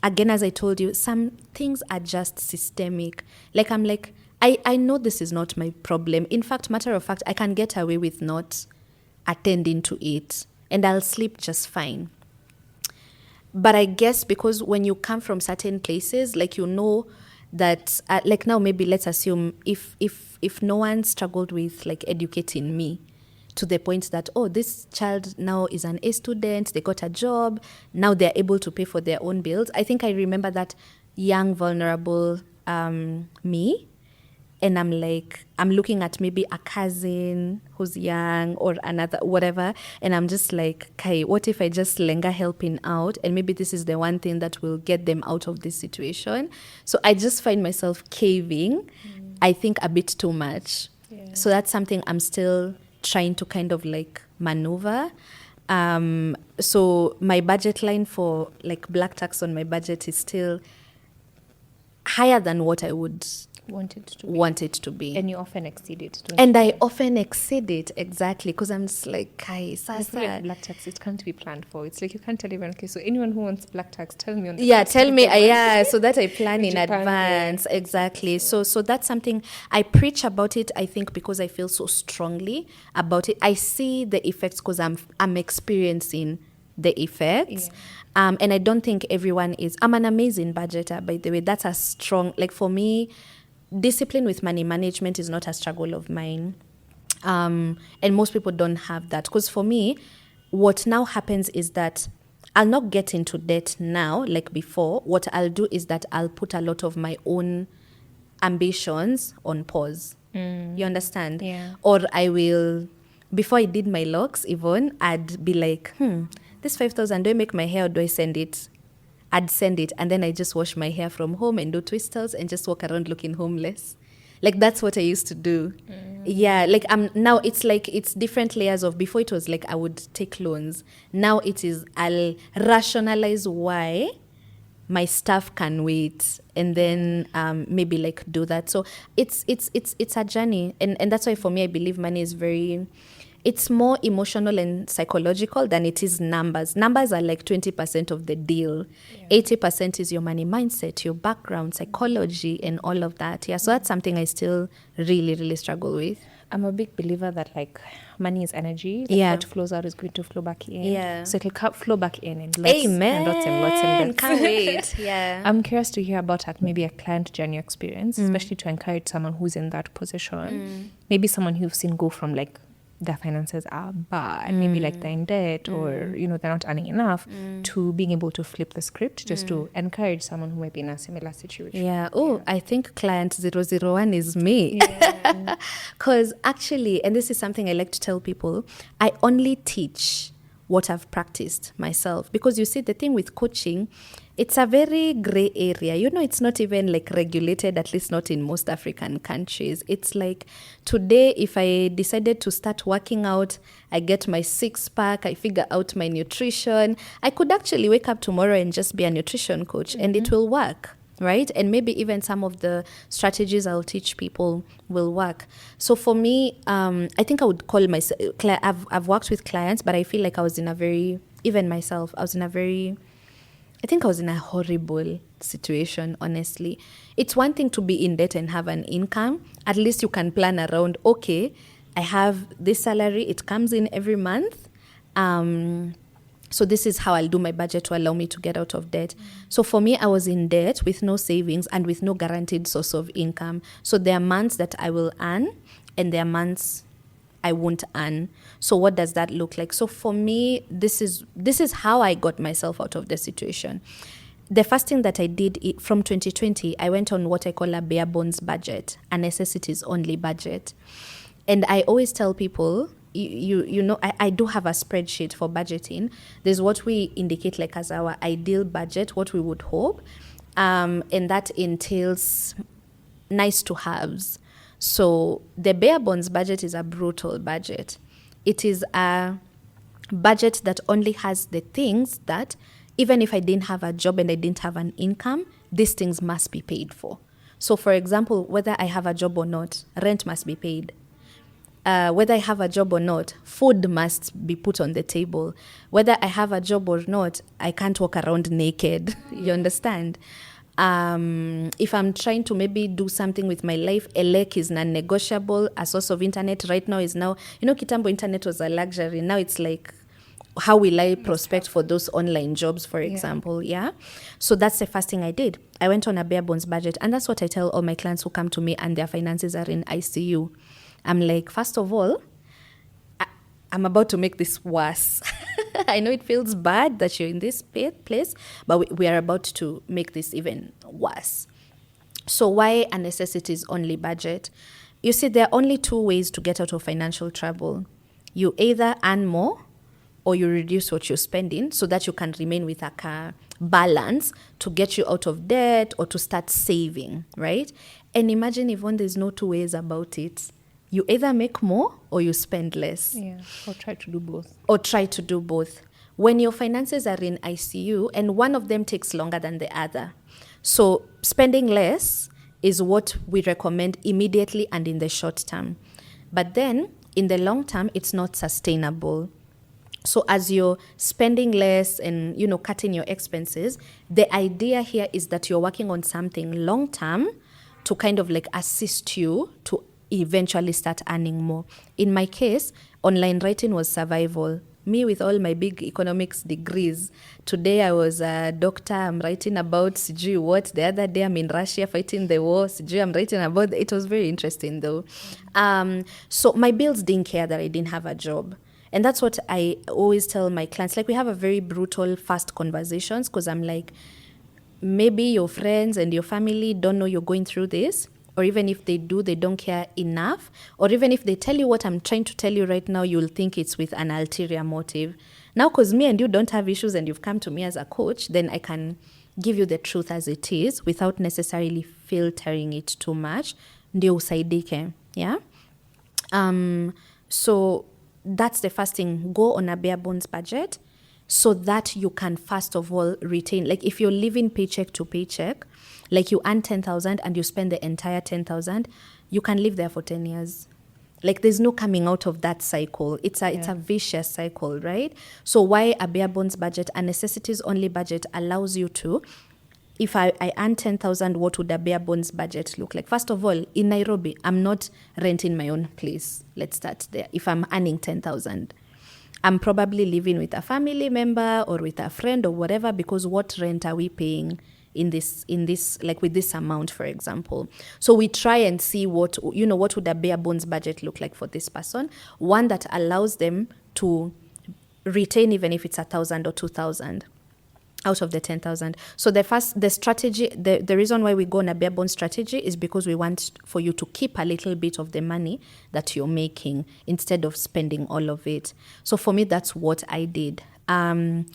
again, as I told you, some things are just systemic. Like, I'm like, I know this is not my problem. In fact, matter of fact, I can get away with not attending to it, and I'll sleep just fine. But I guess because when you come from certain places, like, you know that, like, now maybe let's assume if no one struggled with like educating me to the point that, oh, this child now is an A student, they got a job, now they're able to pay for their own bills. I think I remember that young, vulnerable me. And I'm like, I'm looking at maybe a cousin who's young or another, whatever. And I'm just like, Kai, what if I just linger helping out? And maybe this is the one thing that will get them out of this situation. So I just find myself caving, I think, a bit too much. Yeah. So that's something I'm still trying to kind of like maneuver. So my budget line for like black tax on my budget is still higher than what I would want it to be. And you often exceed it. And I often exceed it, exactly, because I'm just like, Kai, like black tax, it can't be planned for. It's like you can't tell everyone, okay, so anyone who wants black tax, tell me on the tell me, so that I plan in advance. Yeah. Exactly. So that's something I preach about it, I think, because I feel so strongly about it. I see the effects because I'm experiencing the effects. Yeah. And I don't think everyone is. I'm an amazing budgeter, by the way. That's a strong, like, for me, discipline with money management is not a struggle of mine. And most people don't have that. Because for me, what now happens is that I'll not get into debt now like before. What I'll do is that I'll put a lot of my own ambitions on pause. You understand? Yeah. Or I will, before I did my locks even, I'd be like, this 5,000, do I make my hair or do I send it? I'd send it, and then I just wash my hair from home and do twisters and just walk around looking homeless. Like, that's what I used to do. Yeah, like now it's like it's different layers of, before it was like I would take loans. Now it is, I'll rationalize why my stuff can wait, and then maybe like do that. So it's a journey, and that's why for me I believe money is very, it's more emotional and psychological than it is numbers. Numbers are like 20% of the deal. 80% is your money mindset, your background, psychology, and all of that. Yeah, so that's something I still really, really struggle with. I'm a big believer that like money is energy. Like what flows out is going to flow back in. Yeah. So it'll flow back in and lots Amen. and lots and lots and lots. Can't wait. Yeah. I'm curious to hear about maybe a client journey experience, especially to encourage someone who's in that position. Maybe someone who've seen go from like their finances are bad, maybe like they're in debt or, you know, they're not earning enough, to being able to flip the script just to encourage someone who might be in a similar situation. Yeah. Oh, I think client 001 is me. Because actually, and this is something I like to tell people, I only teach what I've practiced myself. Because you see, the thing with coaching, it's a very gray area. You know, it's not even like regulated, at least not in most African countries. It's like today, if I decided to start working out, I get my 6-pack, I figure out my nutrition, I could actually wake up tomorrow and just be a nutrition coach and it will work, right? And maybe even some of the strategies I'll teach people will work. So for me, I think I would call myself, I've worked with clients, but I feel like I was in a very, even myself, I think I was in a horrible situation, honestly. It's one thing to be in debt and have an income. At least you can plan around, okay, I have this salary, it comes in every month. So this is how I'll do my budget to allow me to get out of debt. So for me, I was in debt with no savings and with no guaranteed source of income. So there are months that I will earn and there are months I won't earn. So what does that look like? So for me, this is how I got myself out of the situation. The first thing that I did from 2020, I went on what I call a bare bones budget, a necessities only budget. And I always tell people, you know, I do have a spreadsheet for budgeting. There's what we indicate like as our ideal budget, what we would hope. And that entails nice to haves. So the bare bones budget is a brutal budget. It is a budget that only has the things that, even if I didn't have a job and I didn't have an income, these things must be paid for. So for example, whether I have a job or not, rent must be paid. Whether I have a job or not, food must be put on the table. Whether I have a job or not, I can't walk around naked. You understand? If I'm trying to maybe do something with my life, elec is non-negotiable. A source of internet right now is now, you know, kitambo internet was a luxury. Now it's like, how will I prospect for those online jobs, for example? Yeah. So that's the first thing I did. I went on a bare bones budget. And that's what I tell all my clients who come to me and their finances are in ICU. I'm like, first of all, I'm about to make this worse. I know it feels bad that you're in this place, but we are about to make this even worse. So why a necessities only budget? You see, there are only two ways to get out of financial trouble. You either earn more or you reduce what you're spending so that you can remain with a balance to get you out of debt or to start saving, right? And imagine if there's no two ways about it. You either make more or you spend less. Yeah, or try to do both. When your finances are in ICU and one of them takes longer than the other. So spending less is what we recommend immediately and in the short term. But then in the long term, it's not sustainable. So as you're spending less and, you know, cutting your expenses, the idea here is that you're working on something long term to kind of like assist you to eventually start earning more. In my case, online writing was survival. Me with all my big economics degrees. Today I was a doctor. I'm writing about sijui what. The other day I'm in Russia fighting the war. Sijui I'm writing about. It was very interesting though. So my bills didn't care that I didn't have a job. And that's what I always tell my clients. Like we have a very brutal, fast conversations because I'm like, maybe your friends and your family don't know you're going through this. Or even if they do, they don't care enough. Or even if they tell you what I'm trying to tell you right now, you'll think it's with an ulterior motive. Now, because me and you don't have issues and you've come to me as a coach, then I can give you the truth as it is without necessarily filtering it too much. Ndio usaidike, yeah? So that's the first thing. Go on a bare bones budget so that you can first of all retain. Like if you're living paycheck to paycheck, like you earn 10,000 and you spend the entire 10,000, you can live there for 10 years. Like there's no coming out of that cycle. It's a vicious cycle, right? So why a bare bones budget, a necessities only budget allows you to, if I earn 10,000, what would a bare bones budget look like? First of all, in Nairobi, I'm not renting my own place. Let's start there. If I'm earning 10,000, I'm probably living with a family member or with a friend or whatever, because what rent are we paying in this like with this amount, for example? So we try and see what would a bare bones budget look like for this person, one that allows them to retain even if it's 1,000 or 2,000 out of the 10,000. So the strategy, the reason why we go on a bare bones strategy is because we want for you to keep a little bit of the money that you're making instead of spending all of it. So for me, that's what I did. And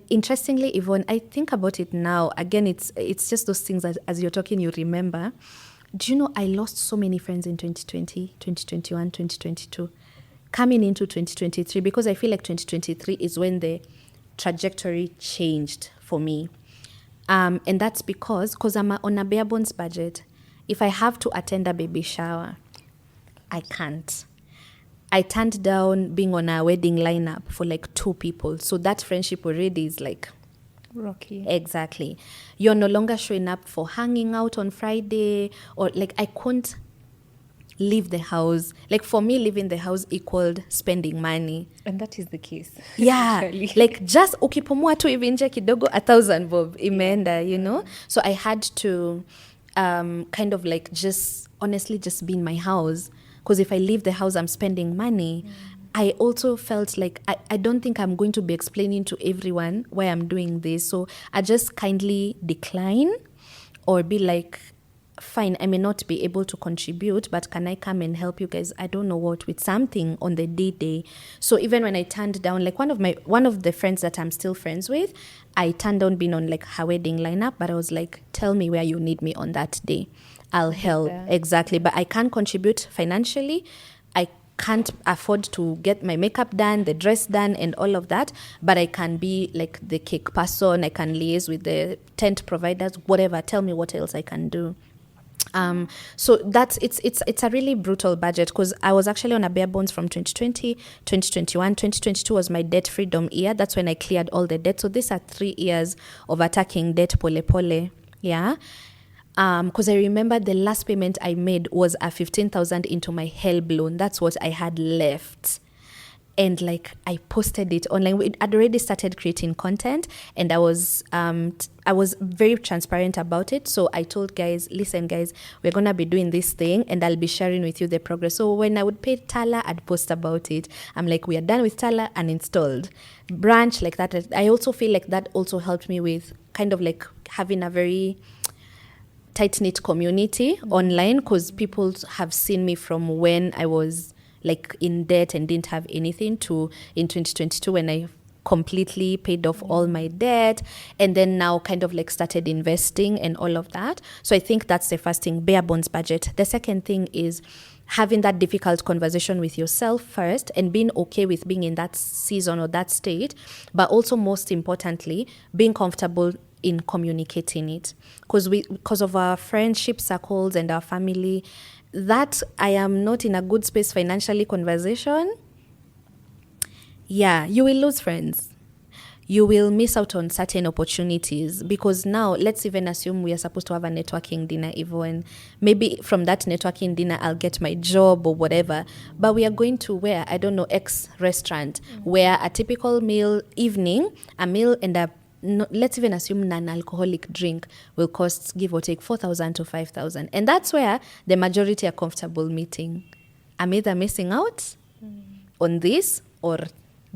interestingly, Yvonne, I think about it now. Again, it's just those things that as you're talking, you remember. Do you know I lost so many friends in 2020, 2021, 2022, coming into 2023, because I feel like 2023 is when the trajectory changed for me. And that's because I'm on a bare bones budget. If I have to attend a baby shower, I can't. I turned down being on a wedding lineup for like 2 people. So that friendship already is like rocky. Exactly. You're no longer showing up for hanging out on Friday, or like I couldn't leave the house. Like for me, leaving the house equaled spending money. And that is the case. Yeah. Like just ukipumua tu hivi nje kidogo 1,000 bob imeenda, you know? So I had to kind of like just honestly just be in my house. Because if I leave the house, I'm spending money. I also felt like I don't think I'm going to be explaining to everyone why I'm doing this. So I just kindly decline or be like, fine, I may not be able to contribute, but can I come and help you guys? I don't know what, with something on the day. So even when I turned down, like one of the friends that I'm still friends with, I turned down being on like her wedding lineup, but I was like, tell me where you need me on that day. I'll help. Exactly. But I can't contribute financially. I can't afford to get my makeup done, the dress done, and all of that. But I can be like the cake person. I can liaise with the tent providers, whatever. Tell me what else I can do. So that's it's a really brutal budget, because I was actually on a bare bones from 2020, 2021. 2022 was my debt freedom year. That's when I cleared all the debt. So these are 3 years of attacking debt pole. Yeah. Because I remember the last payment I made was a 15,000 into my HELB loan. That's what I had left. And like I posted it online. I'd already started creating content, and I was very transparent about it. So I told guys, listen guys, we're gonna be doing this thing, and I'll be sharing with you the progress. So when I would pay Tala, I'd post about it. I'm like, we are done with Tala and installed. Branch like that. I also feel like that also helped me with kind of like having a very tight-knit community online, because people have seen me from when I was like in debt and didn't have anything to in 2022 when I completely paid off all my debt, and then now kind of like started investing and all of that. So I think that's the first thing, bare bones budget. The second thing is having that difficult conversation with yourself first, and being okay with being in that season or that state, but also most importantly, being comfortable in communicating it, because of our friendship circles and our family, that I am not in a good space financially conversation, yeah, you will lose friends. You will miss out on certain opportunities, because now let's even assume we are supposed to have a networking dinner, even maybe from that networking dinner I'll get my job or whatever, but we are going to where, I don't know, X restaurant, where a typical meal evening, a meal and a let's even assume non-alcoholic drink will cost, give or take, 4,000 to 5,000. And that's where the majority are comfortable meeting. I'm either missing out on this or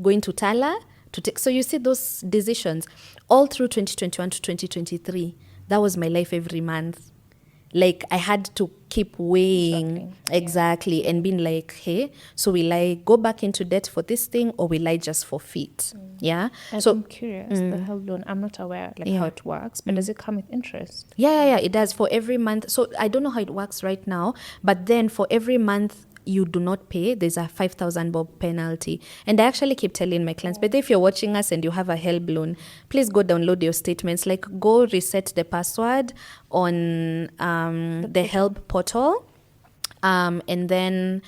going to Tala to take. So you see those decisions all through 2021 to 2023. That was my life every month. like I had to keep weighing exactly and being like, hey, so will I go back into debt for this thing or will I just forfeit? Yeah. And So I'm curious, the health loan, I'm not aware how it works, but does it come with interest? yeah, it does for every month. So I don't know how it works right now, but then for every month you do not pay, there's a 5,000 bob penalty. And I actually keep telling my clients, but if you're watching us and you have a help loan, please go download your statements. Like go reset the password on the help portal, and then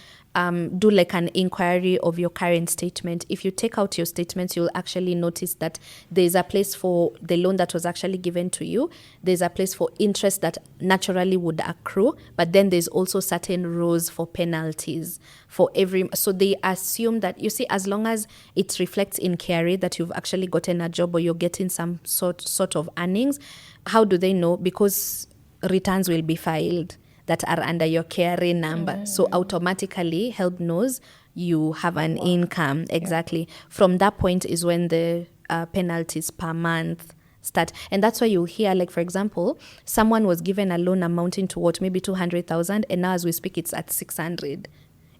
do like an inquiry of your current statement. If you take out your statements, you'll actually notice that there's a place for the loan that was actually given to you. There's a place for interest that naturally would accrue, but then there's also certain rows for penalties for every. So they assume that, you see, as long as it reflects in KRA that you've actually gotten a job or you're getting some sort of earnings. How do they know? Because returns will be filed that are under your KRA number. So automatically help knows you have an income. Exactly. From that point is when the penalties per month start. And that's why you hear, like, for example, someone was given a loan amounting to what, maybe 200,000, and now as we speak, it's at 600.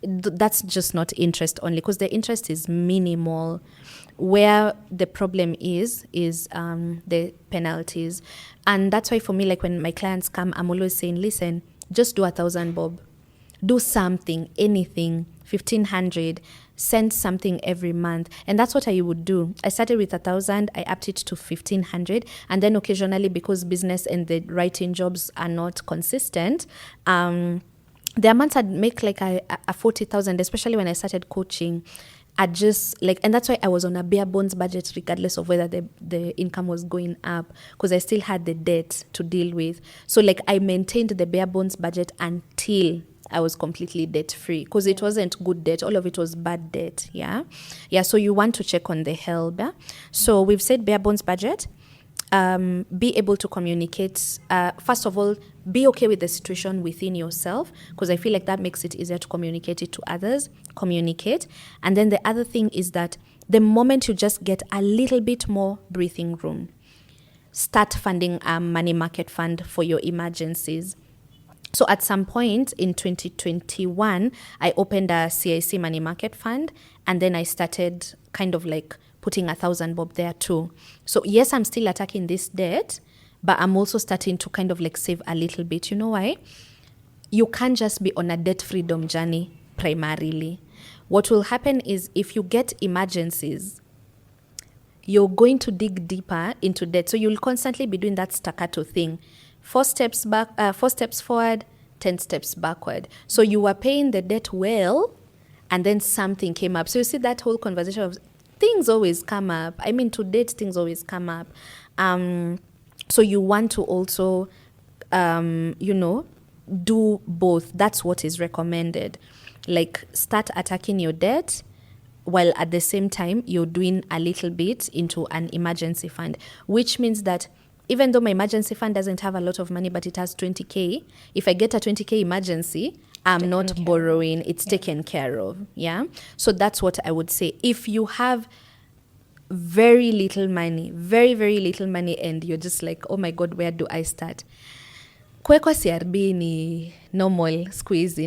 That's just not interest only, because the interest is minimal. Where the problem is the penalties. And that's why for me, like when my clients come, I'm always saying, listen, just do 1,000 bob. Do something, anything, 1,500. Send something every month. And that's what I would do. I started with 1,000, I upped it to 1,500. And then occasionally, because business and the writing jobs are not consistent, the amounts I'd make like a 40,000, especially when I started coaching. I just like, and that's why I was on a bare bones budget, regardless of whether the income was going up, because I still had the debt to deal with. So like I maintained the bare bones budget until I was completely debt free, because it wasn't good debt. All of it was bad debt. Yeah. So you want to check on the help. Yeah? So we've said bare bones budget. Be able to communicate. First of all, be okay with the situation within yourself, because I feel like that makes it easier to communicate it to others. Communicate. And then the other thing is that the moment you just get a little bit more breathing room, start funding a money market fund for your emergencies. So at some point in 2021, I opened a CIC money market fund, and then I started kind of like putting 1,000 bob there too. So yes, I'm still attacking this debt, but I'm also starting to kind of like save a little bit. You know why? You can't just be on a debt freedom journey primarily. What will happen is if you get emergencies, you're going to dig deeper into debt. So you'll constantly be doing that staccato thing. 4 steps back, 4 steps forward, 10 steps backward. So you were paying the debt well, and then something came up. So you see that whole conversation of things always come up. I mean, to date, things always come up. So you want to also, do both. That's what is recommended. Like start attacking your debt while at the same time you're doing a little bit into an emergency fund, which means that even though my emergency fund doesn't have a lot of money, but it has 20K, if I get a 20K emergency, I'm not borrowing, it's taken care of. Yeah. So that's what I would say. If you have very little money, very, very little money, and you're just like, oh my God, where do I start? Kuwekwa CRB ni normal squeeze,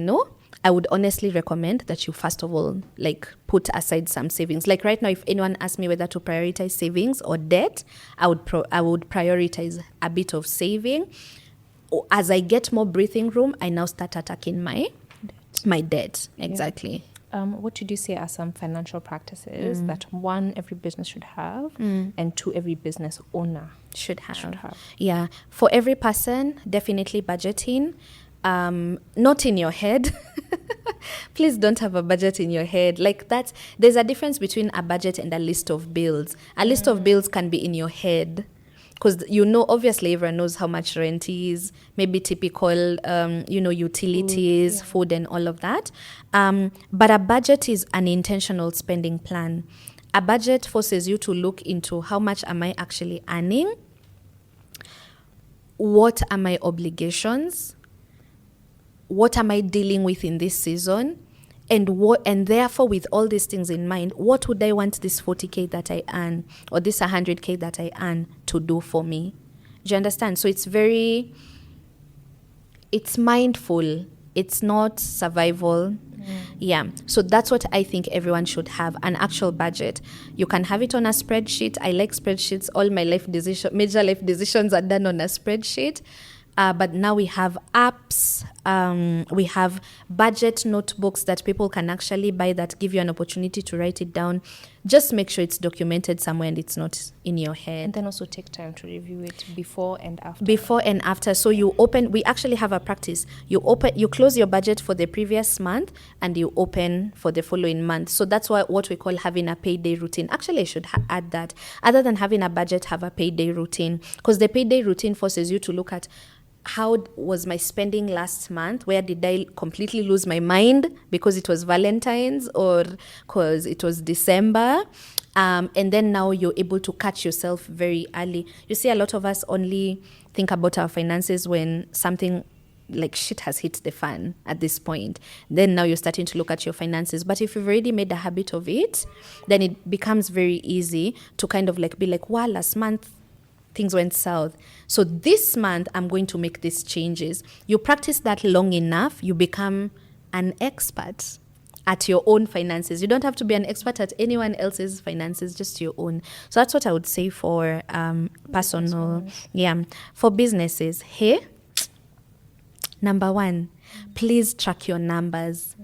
I would honestly recommend that you first of all like put aside some savings. Like right now, if anyone asks me whether to prioritize savings or debt, I would prioritize a bit of saving. As I get more breathing room, I now start attacking my debt. Exactly. What did you say are some financial practices that 1, every business should have, and 2, every business owner should have? Yeah. For every person, definitely budgeting. Not in your head. Please don't have a budget in your head. Like that, there's a difference between a budget and a list of bills. A list of bills can be in your head, because obviously everyone knows how much rent is, maybe typical, utilities, food and all of that. But a budget is an intentional spending plan. A budget forces you to look into how much am I actually earning? What are my obligations? What am I dealing with in this season? And therefore, with all these things in mind, what would I want this 40K that I earn or this 100K that I earn to do for me? Do you understand? So it's very it's mindful. It's not survival. Yeah. So that's what I think everyone should have, an actual budget. You can have it on a spreadsheet. I like spreadsheets. All my major life decisions are done on a spreadsheet. But now we have apps, we have budget notebooks that people can actually buy that give you an opportunity to write it down. Just make sure it's documented somewhere and it's not in your head. And then also take time to review it before and after. Before and after. So we actually have a practice. You close your budget for the previous month and you open for the following month. So that's what we call having a payday routine. Actually, I should add that. Other than having a budget, have a payday routine. Because the payday routine forces you to look at, how was my spending last month? Where did I completely lose my mind because it was Valentine's or because it was December? And then now you're able to catch yourself very early. You see, a lot of us only think about our finances when something like shit has hit the fan at this point. Then now you're starting to look at your finances. But if you've already made a habit of it, then it becomes very easy to kind of like be like, wow, last month things went south. So this month, I'm going to make these changes. You practice that long enough, you become an expert at your own finances. You don't have to be an expert at anyone else's finances, just your own. So that's what I would say for personal, for businesses. Hey, number one, please track your numbers.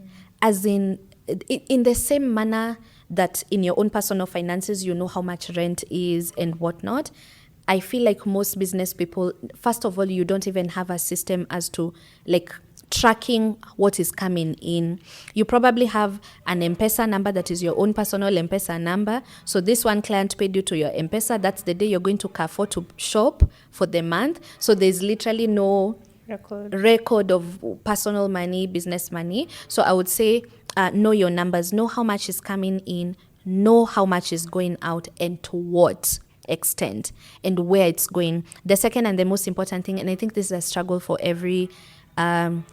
As in the same manner that in your own personal finances, you know how much rent is and whatnot. I feel like most business people, first of all, you don't even have a system as to like tracking what is coming in. You probably have an M-Pesa number that is your own personal M-Pesa number. So this one client paid you to your M-Pesa. That's the day you're going to Carrefour to shop for the month. So there's literally no record of personal money, business money. So I would say know your numbers, know how much is coming in, know how much is going out and to what extent and where it's going. The second and the most important thing, and I think this is a struggle for every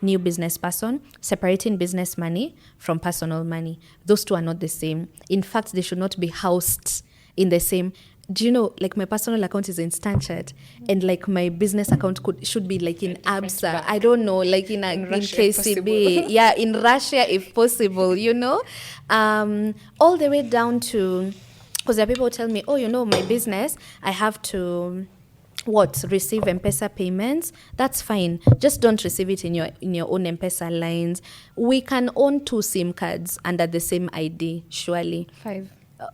new business person, separating business money from personal money. Those two are not the same. In fact, they should not be housed in the same. Do you know, like my personal account is in Stanchart and like my business account should be like in Absa. I don't know, like in KCB. Yeah, in Russia if possible, you know. All the way down to, because there are people who tell me, oh, you know, my business, I have to receive M-Pesa payments. That's fine. Just don't receive it in your own M-Pesa lines. We can own 2 SIM cards under the same ID, surely. 5.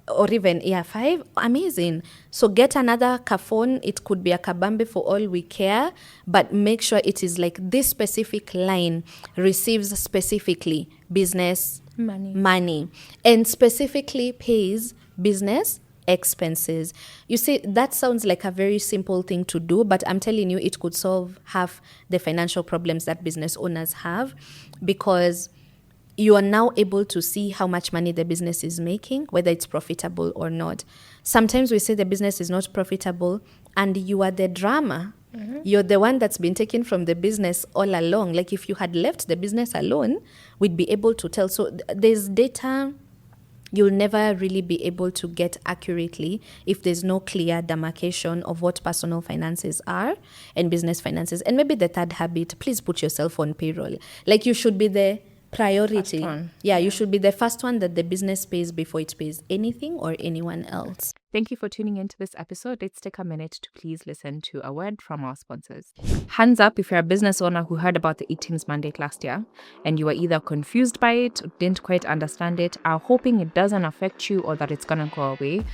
Or even, 5. Amazing. So get another phone. It could be a Kabambe for all we care, but make sure it is like this specific line receives specifically business money and specifically pays business expenses. You see, that sounds like a very simple thing to do, but I'm telling you, it could solve half the financial problems that business owners have, because you are now able to see how much money the business is making, whether it's profitable or not. Sometimes we say the business is not profitable and you are the drama. Mm-hmm. You're the one that's been taken from the business all along. Like if you had left the business alone, we'd be able to tell. So there's data you'll never really be able to get accurately if there's no clear demarcation of what personal finances are and business finances. And maybe the third habit, please put yourself on payroll. Like you should be the priority. You should be the first one that the business pays before it pays anything or anyone else. Thank you for tuning into this episode. Let's take a minute to please listen to a word from our sponsors. Hands up if you're a business owner who heard about the 18's mandate last year and you were either confused by it, or didn't quite understand it, are hoping it doesn't affect you or that it's going to go away.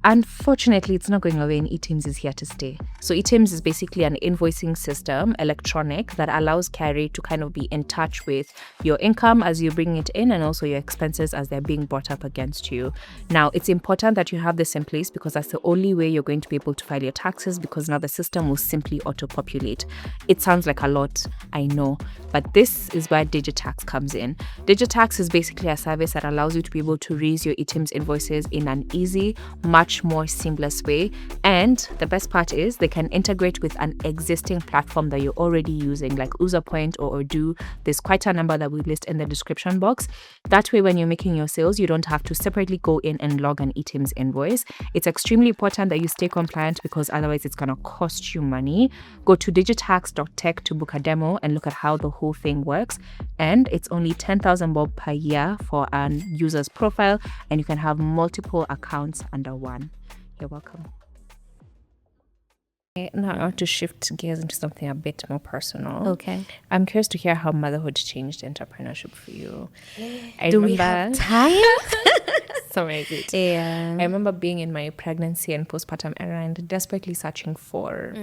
Unfortunately, it's not going away and eTeams is here to stay. So eTeams is basically an invoicing system, electronic, that allows Carrie to kind of be in touch with your income as you bring it in and also your expenses as they're being brought up against you. Now, it's important that you have this in place because that's the only way you're going to be able to file your taxes, because now the system will simply auto-populate. It sounds like a lot, I know, but this is where DigiTax comes in. DigiTax is basically a service that allows you to be able to raise your eTeams invoices in an easy, much much more seamless way. And the best part is they can integrate with an existing platform that you're already using, like UserPoint or Odoo. There's quite a number that we list in the description box. That way, when you're making your sales, you don't have to separately go in and log an eTIMS invoice. It's extremely important that you stay compliant because otherwise it's going to cost you money. Go to digitax.tech to book a demo and look at how the whole thing works. And it's only 10,000 bob per year for an user's profile, and you can have multiple accounts under one. You're welcome. Now I want to shift gears into something a bit more personal. Okay. I'm curious to hear how motherhood changed entrepreneurship for you. Do we have time? Sorry, good. Yeah. I remember being in my pregnancy and postpartum era and desperately searching for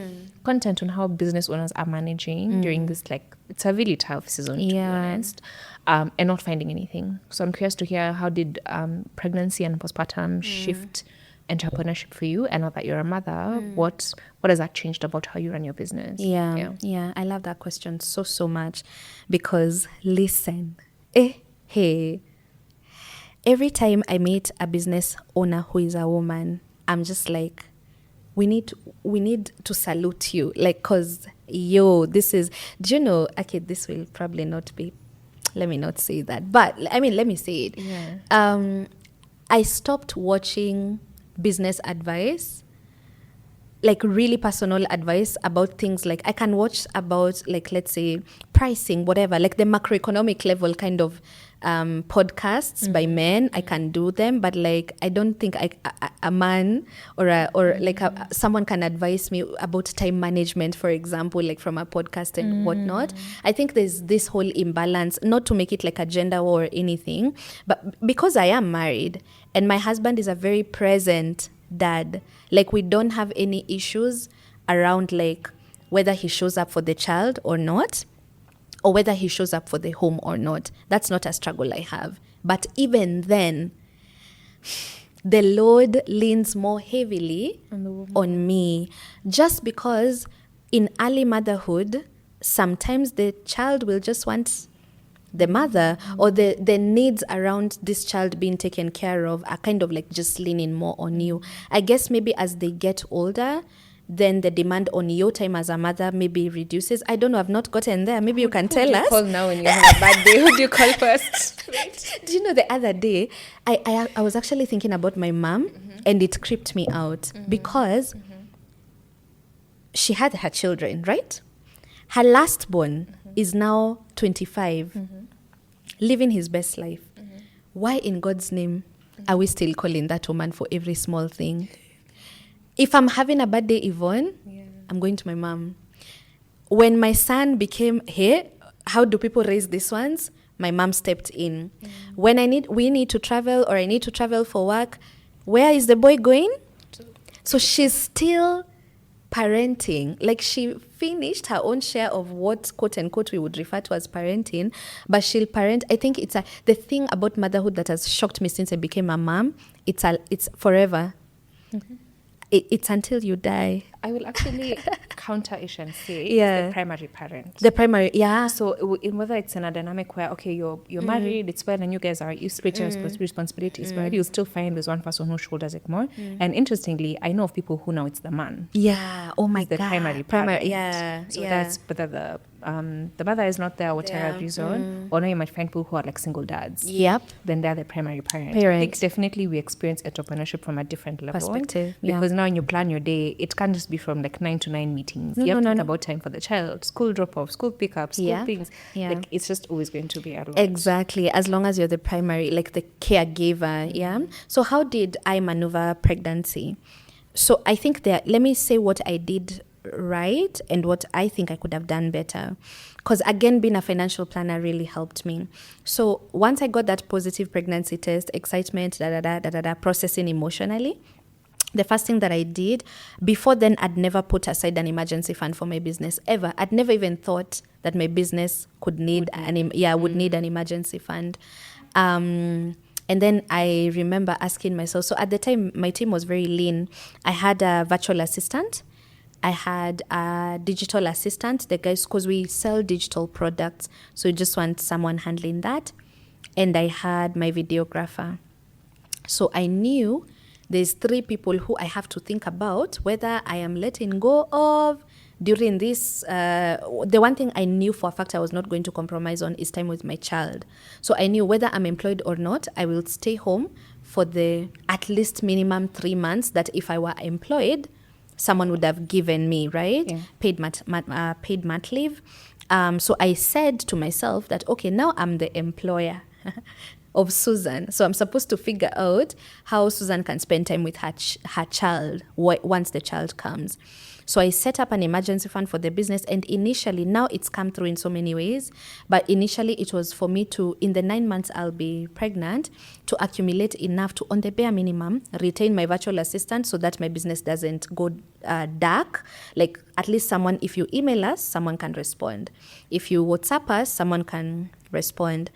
content on how business owners are managing during this, like, it's a really tough season, to be honest, and not finding anything. So I'm curious to hear, how did pregnancy and postpartum shift entrepreneurship for you? And now that you're a mother, what has that changed about how you run your business? Yeah. I love that question so much, because listen, hey, every time I meet a business owner who is a woman, I'm just like, we need to salute you, like, cause this is, do you know, okay, this will probably not be, let me not say that, but I mean, let me say it. I stopped watching business advice, like really personal advice about things. Like, I can watch about, like, let's say pricing, whatever, like the macroeconomic level kind of podcasts by men. I can do them, but like, I don't think a man or someone can advise me about time management, for example, like from a podcast and whatnot. I think there's this whole imbalance, not to make it like a gender war or anything, but because I am married and my husband is a very present dad, like, we don't have any issues around like whether he shows up for the child or not, or whether he shows up for the home or not. That's not a struggle I have. But even then, the load leans more heavily on me, just because in early motherhood, sometimes the child will just want the mother, or the needs around this child being taken care of are kind of like just leaning more on you. I guess maybe as they get older, then the demand on your time as a mother maybe reduces. I don't know. I've not gotten there. Maybe you can tell us. Who do you call now when you have a bad day? Who do you call first? Do you know, the other day, I was actually thinking about my mom, and it creeped me out because she had her children, right? Her last born is now 25, living his best life. Why in God's name are we still calling that woman for every small thing? If I'm having a bad day, Yvonne, I'm going to my mom. When my son became, hey, how do people raise these ones? My mom stepped in. When we need to travel, or I need to travel for work, where is the boy going? So she's still parenting. Like, she finished her own share of what, quote unquote, we would refer to as parenting, but she'll parent. I think it's the thing about motherhood that has shocked me since I became a mom. It's forever. It's until you die. I will actually counter-ish and say it's the primary parent. The primary, So whether it's in a dynamic where, okay, you're married, it's fine, and you guys are, you split your responsibilities, but you'll still find there's one person who shoulders it more. And interestingly, I know of people who now it's the man. Yeah. Oh my God. The primary parent. Yeah. So that's whether the mother is not there, whatever reason, or now you might find people who are like single dads. Yep. Then they're the primary parent. I think definitely we experience entrepreneurship from a different level. Perspective. Because now when you plan your day, it can't just be from like 9 to 9 meetings. You have to think about time for the child, school drop-off, school pickup, school things. Yeah. Like, it's just always going to be a lot. Exactly. As long as you're the primary, like the caregiver. Yeah. So how did I maneuver pregnancy? So I think let me say what I did right and what I think I could have done better. Because again, being a financial planner really helped me. So once I got that positive pregnancy test, excitement, processing emotionally, the first thing that I did, before then, I'd never put aside an emergency fund for my business, ever. I'd never even thought that my business would need an emergency fund. And then I remember asking myself, so at the time, my team was very lean. I had a virtual assistant. I had a digital assistant, the guys, because we sell digital products. So you just want someone handling that. And I had my videographer. So I knew there's 3 people who I have to think about whether I am letting go of during this. The one thing I knew for a fact I was not going to compromise on is time with my child. So I knew whether I'm employed or not, I will stay home for the at least minimum 3 months that if I were employed, someone would have given me, right? Yeah. Paid mat leave. So I said to myself that, okay, now I'm the employer of Susan. So I'm supposed to figure out how Susan can spend time with her child once the child comes. So I set up an emergency fund for the business, and initially, now it's come through in so many ways, but initially it was for me to, in the 9 months I'll be pregnant, to accumulate enough to, on the bare minimum, retain my virtual assistant so that my business doesn't go dark. Like, at least someone, if you email us, someone can respond. If you WhatsApp us, someone can respond.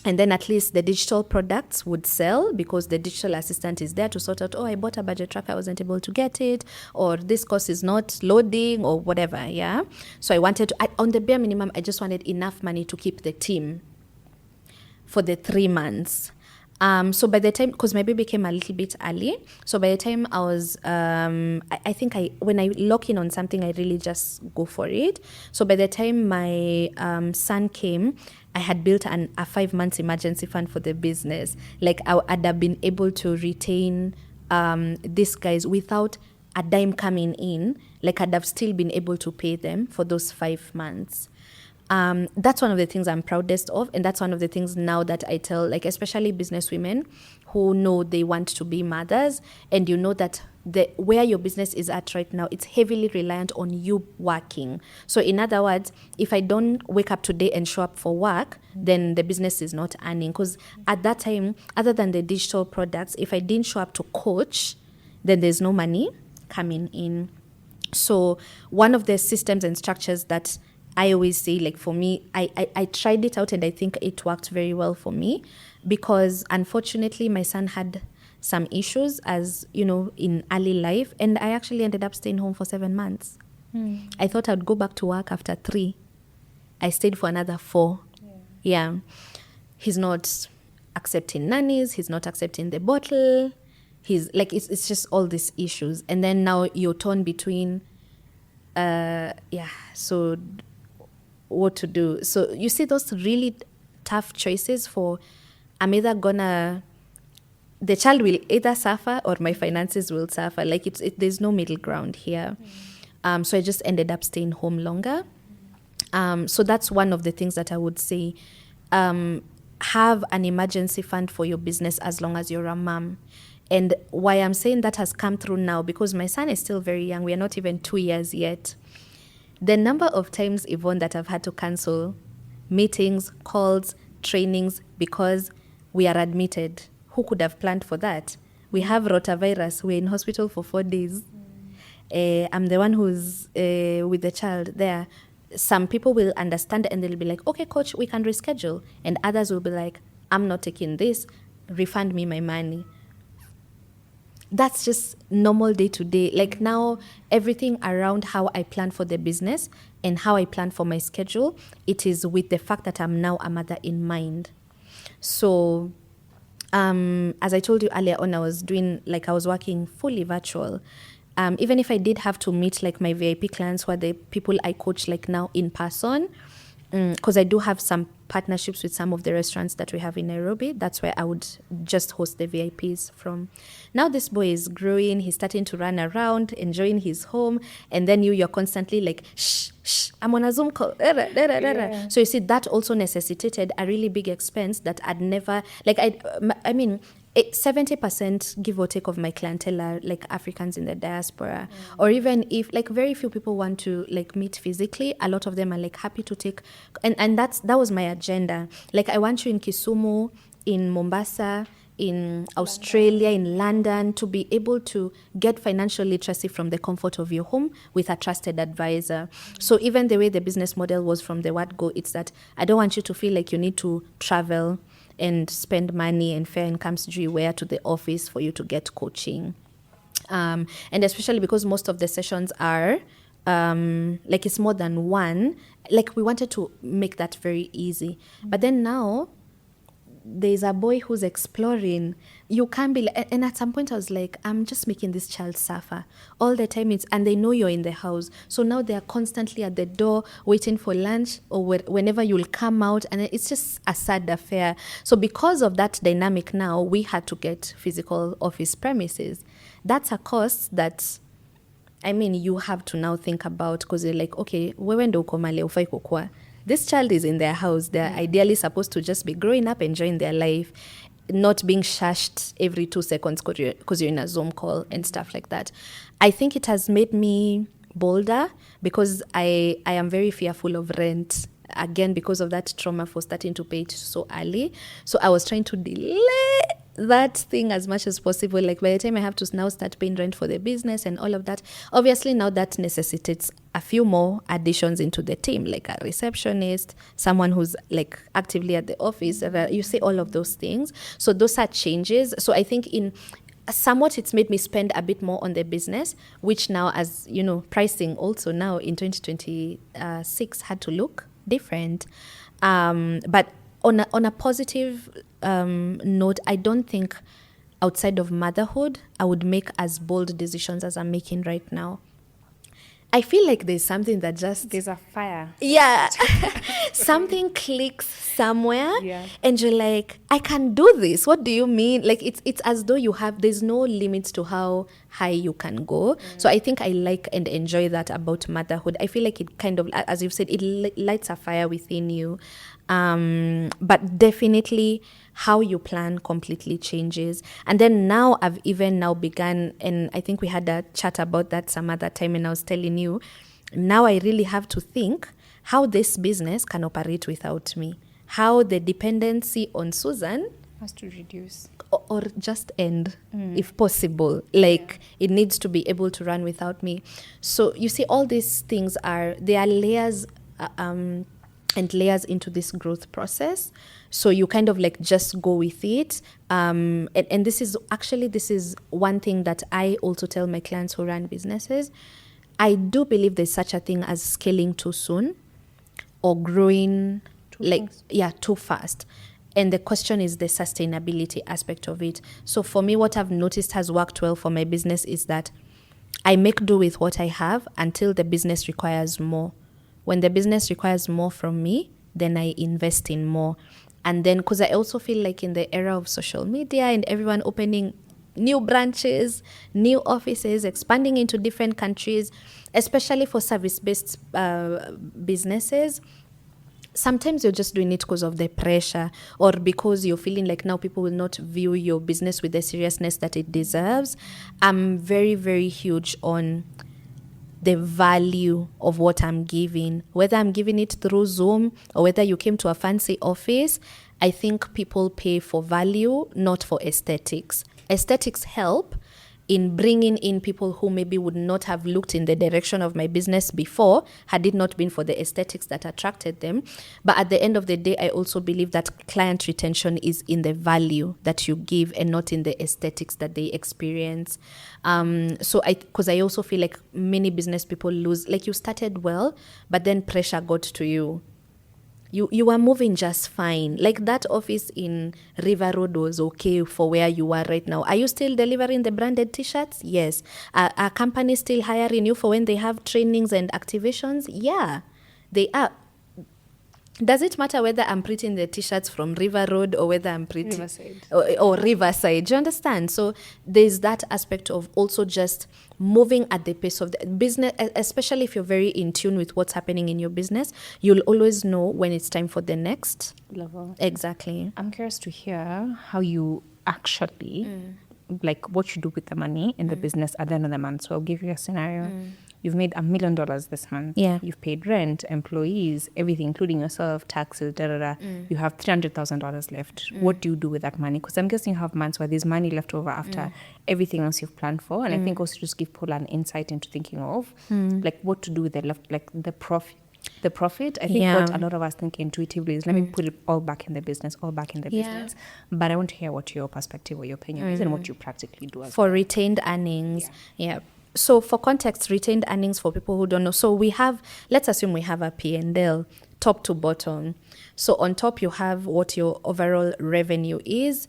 And then at least the digital products would sell because the digital assistant is there to sort out, oh, I bought a budget tracker, I wasn't able to get it, or this course is not loading, or whatever, yeah? So I wanted to, on the bare minimum, I just wanted enough money to keep the team for the 3 months. So by the time, because my baby came a little bit early, so by the time I was, I think when I lock in on something, I really just go for it. So by the time my son came, I had built a 5 months emergency fund for the business. Like, I'd have been able to retain these guys without a dime coming in. Like, I'd have still been able to pay them for those 5 months. That's one of the things I'm proudest of, and that's one of the things now that I tell, like, especially business women who know they want to be mothers, and you know that where your business is at right now, it's heavily reliant on you working. So in other words, if I don't wake up today and show up for work, then the business is not earning. Because at that time, other than the digital products, if I didn't show up to coach, then there's no money coming in. So one of the systems and structures that I always say, like, for me, I tried it out and I think it worked very well for me, because unfortunately my son had some issues, as you know, in early life, and I actually ended up staying home for 7 months. I thought I'd go back to work after 3. I stayed for another 4. Yeah. He's not accepting nannies, he's not accepting the bottle, he's like, it's just all these issues. And then now you're torn between so what to do. So you see those really tough choices for, I'm either gonna, the child will either suffer or my finances will suffer. Like, there's no middle ground here. So I just ended up staying home longer. So that's one of the things that I would say. Have an emergency fund for your business as long as you're a mom. And why I'm saying that has come through now, because my son is still very young. We are not even 2 years yet. The number of times, Yvonne, that I've had to cancel meetings, calls, trainings because we are admitted. Who could have planned for that? We have rotavirus. We're in hospital for 4 days. I'm the one who's with the child there. Some people will understand and they'll be like, okay, coach, we can reschedule. And others will be like, I'm not taking this. Refund me my money. That's just normal day to day. Like, now, everything around how I plan for the business and how I plan for my schedule, it is with the fact that I'm now a mother in mind. So, as I told you earlier on, I was working fully virtual. Even if I did have to meet, like, my VIP clients, who are the people I coach, like, now in person, because I do have some partnerships with some of the restaurants that we have in Nairobi. That's where I would just host the VIPs from. Now this boy is growing. He's starting to run around, enjoying his home. And then you're constantly like, shh, I'm on a Zoom call. Yeah. So you see, that also necessitated a really big expense that I'd never, like, I mean, 70% give or take of my clientele are like Africans in the diaspora. Or even if, like, very few people want to, like, meet physically, a lot of them are like happy to take, and that was my agenda. Like, I want you in Kisumu, in Mombasa, in Australia, in London, to be able to get financial literacy from the comfort of your home with a trusted advisor. So even the way the business model was from the word go, it's that I don't want you to feel like you need to travel and spend money and fare and come where to the office for you to get coaching. And especially because most of the sessions are, like, it's more than one. Like, we wanted to make that very easy. But then now, there's a boy who's exploring. You can't be, and at some point I was like, I'm just making this child suffer all the time. And they know you're in the house, so now they are constantly at the door waiting for lunch or whenever you'll come out, and it's just a sad affair. So because of that dynamic, now we had to get physical office premises. That's a cost that, I mean, you have to now think about, because you're like, okay, wewe ndo uko mali ufai kukua. This child is in their house. They're ideally supposed to just be growing up, enjoying their life, not being shushed every 2 seconds because you're in a Zoom call and stuff like that. I think it has made me bolder, because I am very fearful of rent. Again, because of that trauma for starting to pay it so early. So I was trying to delay that thing as much as possible. Like by the time I have to now start paying rent for the business and all of that, obviously now that necessitates a few more additions into the team, like a receptionist, someone who's like actively at the office. You see all of those things. So those are changes. So I think in somewhat it's made me spend a bit more on the business, which now, as you know, pricing also now in 2026 had to look different. But on a positive note, I don't think outside of motherhood I would make as bold decisions as I'm making right now. I feel like there's something that just... There's a fire. Yeah. Something clicks somewhere, and you're like, I can do this. What do you mean? Like, it's as though there's no limits to how high you can go. So I think I like and enjoy that about motherhood. I feel like it kind of, as you've said, it lights a fire within you. But definitely how you plan completely changes. And then now I've even now begun, and I think we had a chat about that some other time, and I was telling you, now I really have to think how this business can operate without me, how the dependency on Susan has to reduce or just end, if possible. Like, it needs to be able to run without me. So you see, all these things there are layers and layers into this growth process. So you kind of like just go with it. And this is one thing that I also tell my clients who run businesses. I do believe there's such a thing as scaling too soon or growing too fast. And the question is the sustainability aspect of it. So for me, what I've noticed has worked well for my business is that I make do with what I have until the business requires more. When the business requires more from me, then I invest in more. And then, because I also feel like in the era of social media and everyone opening new branches, new offices, expanding into different countries, especially for service-based businesses, sometimes you're just doing it because of the pressure, or because you're feeling like now people will not view your business with the seriousness that it deserves. I'm very, very huge on the value of what I'm giving, whether I'm giving it through Zoom or whether you came to a fancy office. I think people pay for value, not for aesthetics. Aesthetics help in bringing in people who maybe would not have looked in the direction of my business before had it not been for the aesthetics that attracted them. But at the end of the day, I also believe that client retention is in the value that you give and not in the aesthetics that they experience. Because I also feel like many business people lose, like you started well, but then pressure got to you. You were moving just fine. Like that office in River Road was okay for where you are right now. Are you still delivering the branded T-shirts? Yes. Are companies still hiring you for when they have trainings and activations? Yeah, they are. Does it matter whether I'm printing the T-shirts from River Road or whether I'm printing Riverside or Riverside? Do you understand? So there's that aspect of also just moving at the pace of the business, especially if you're very in tune with what's happening in your business. You'll always know when it's time for the next level. Exactly. I'm curious to hear how you actually, like what you do with the money in the business at the end of the month. So I'll give you a scenario. You've made $1 million this month. Yeah. You've paid rent, employees, everything, including yourself, taxes, You have $300,000 left. What do you do with that money? Because I'm guessing you have months where there's money left over after everything else you've planned for. And I think also just give people an insight into thinking of like what to do with the left, like the profit. I think what a lot of us think intuitively is, let me put it all back in the business, business. But I want to hear what your perspective or your opinion is and what you practically do as for retained earnings. Yeah. So for context, retained earnings, for people who don't know, so we have, let's assume we have a P&L. top to bottom. So on top, you have what your overall revenue is,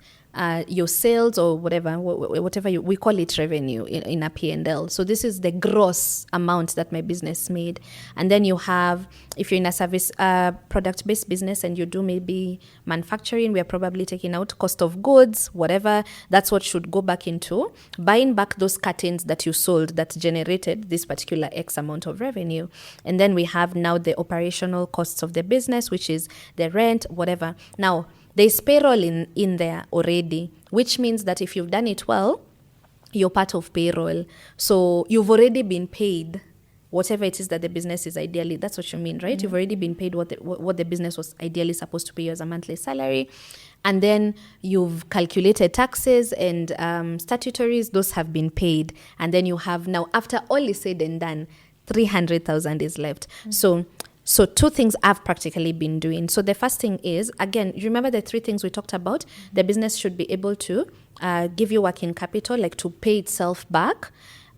your sales or whatever we call it revenue in a P&L. So this is the gross amount that my business made. And then you have, if you're in a service product-based business and you do maybe manufacturing, we are probably taking out cost of goods, whatever. That's what should go back into buying back those curtains that you sold that generated this particular X amount of revenue. And then we have now the operational costs of the business, which is the rent, whatever. Now, there's payroll in there already, which means that if you've done it well, you're part of payroll. So you've already been paid whatever it is that the business is ideally. That's what you mean, right? You've already been paid what the business was ideally supposed to pay you as a monthly salary. And then you've calculated taxes and statutories. Those have been paid. And then you have now, after all is said and done, 300,000 is left. So two things I've practically been doing. So the first thing is, again, you remember the three things we talked about? The business should be able to give you working capital, like to pay itself back.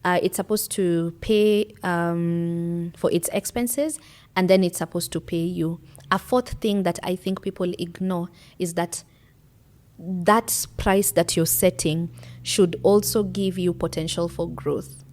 It's supposed to pay for its expenses, and then it's supposed to pay you. A fourth thing that I think people ignore is that price that you're setting should also give you potential for growth.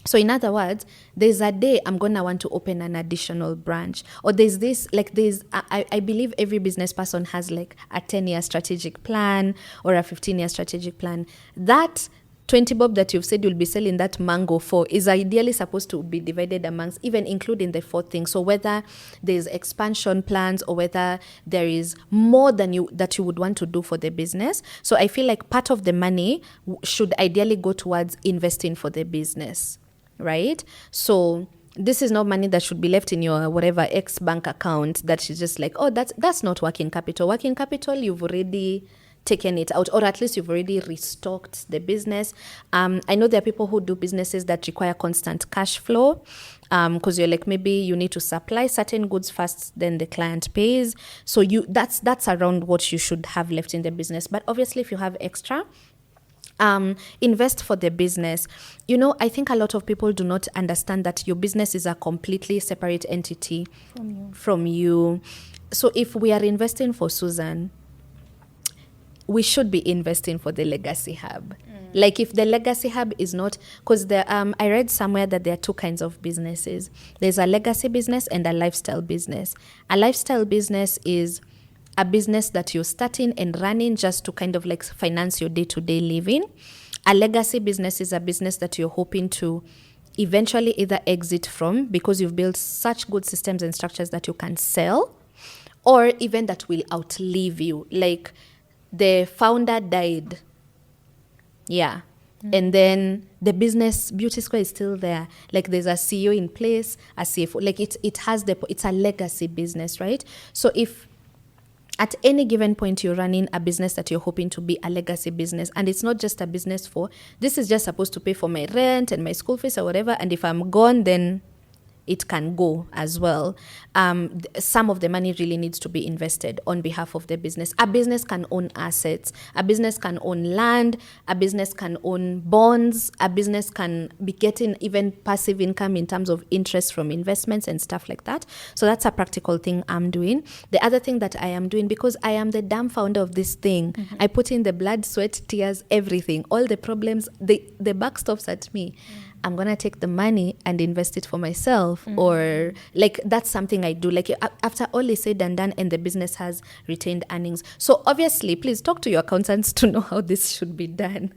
So in other words, there's a day I'm going to want to open an additional branch. Or there's this, I believe every business person has like a 10-year strategic plan or a 15-year strategic plan. That 20 bob that you've said you'll be selling that mango for is ideally supposed to be divided amongst, even including the fourth thing. So whether there's expansion plans or whether there is more than that you would want to do for the business. So I feel like part of the money should ideally go towards investing for the business. Right? So this is not money that should be left in your whatever X bank account that is just like, oh, that's not working capital. Working capital, you've already taken it out, or at least you've already restocked the business. I know there are people who do businesses that require constant cash flow because you're like, maybe you need to supply certain goods first, then the client pays. So that's around what you should have left in the business. But obviously, if you have extra, invest for the business. I think a lot of people do not understand that your business is a completely separate entity from you. So if we are investing for Susan, we should be investing for the legacy hub. Like if the legacy hub is not, because I read somewhere that there are two kinds of businesses. There's a legacy business and a lifestyle business. A lifestyle business is a business that you're starting and running just to kind of like finance your day-to-day living. A legacy business is a business that you're hoping to eventually either exit from because you've built such good systems and structures that you can sell, or even that will outlive you. Like the founder died. Yeah. And then the business beauty square is still there. Like there's a CEO in place, a CFO. Like it's a legacy business, right? So if at any given point you're running a business that you're hoping to be a legacy business, and it's not just a business for, this is just supposed to pay for my rent and my school fees or whatever, and if I'm gone, then it can go as well. Some of the money really needs to be invested on behalf of the business. A business can own assets. A business can own land. A business can own bonds. A business can be getting even passive income in terms of interest from investments and stuff like that. So that's a practical thing I'm doing. The other thing that I am doing, because I am the damn founder of this thing, I put in the blood, sweat, tears, everything, all the problems, the buck stops at me. I'm going to take the money and invest it for myself. Or like that's something I do. Like after all is said and done and the business has retained earnings. So obviously, please talk to your accountants to know how this should be done.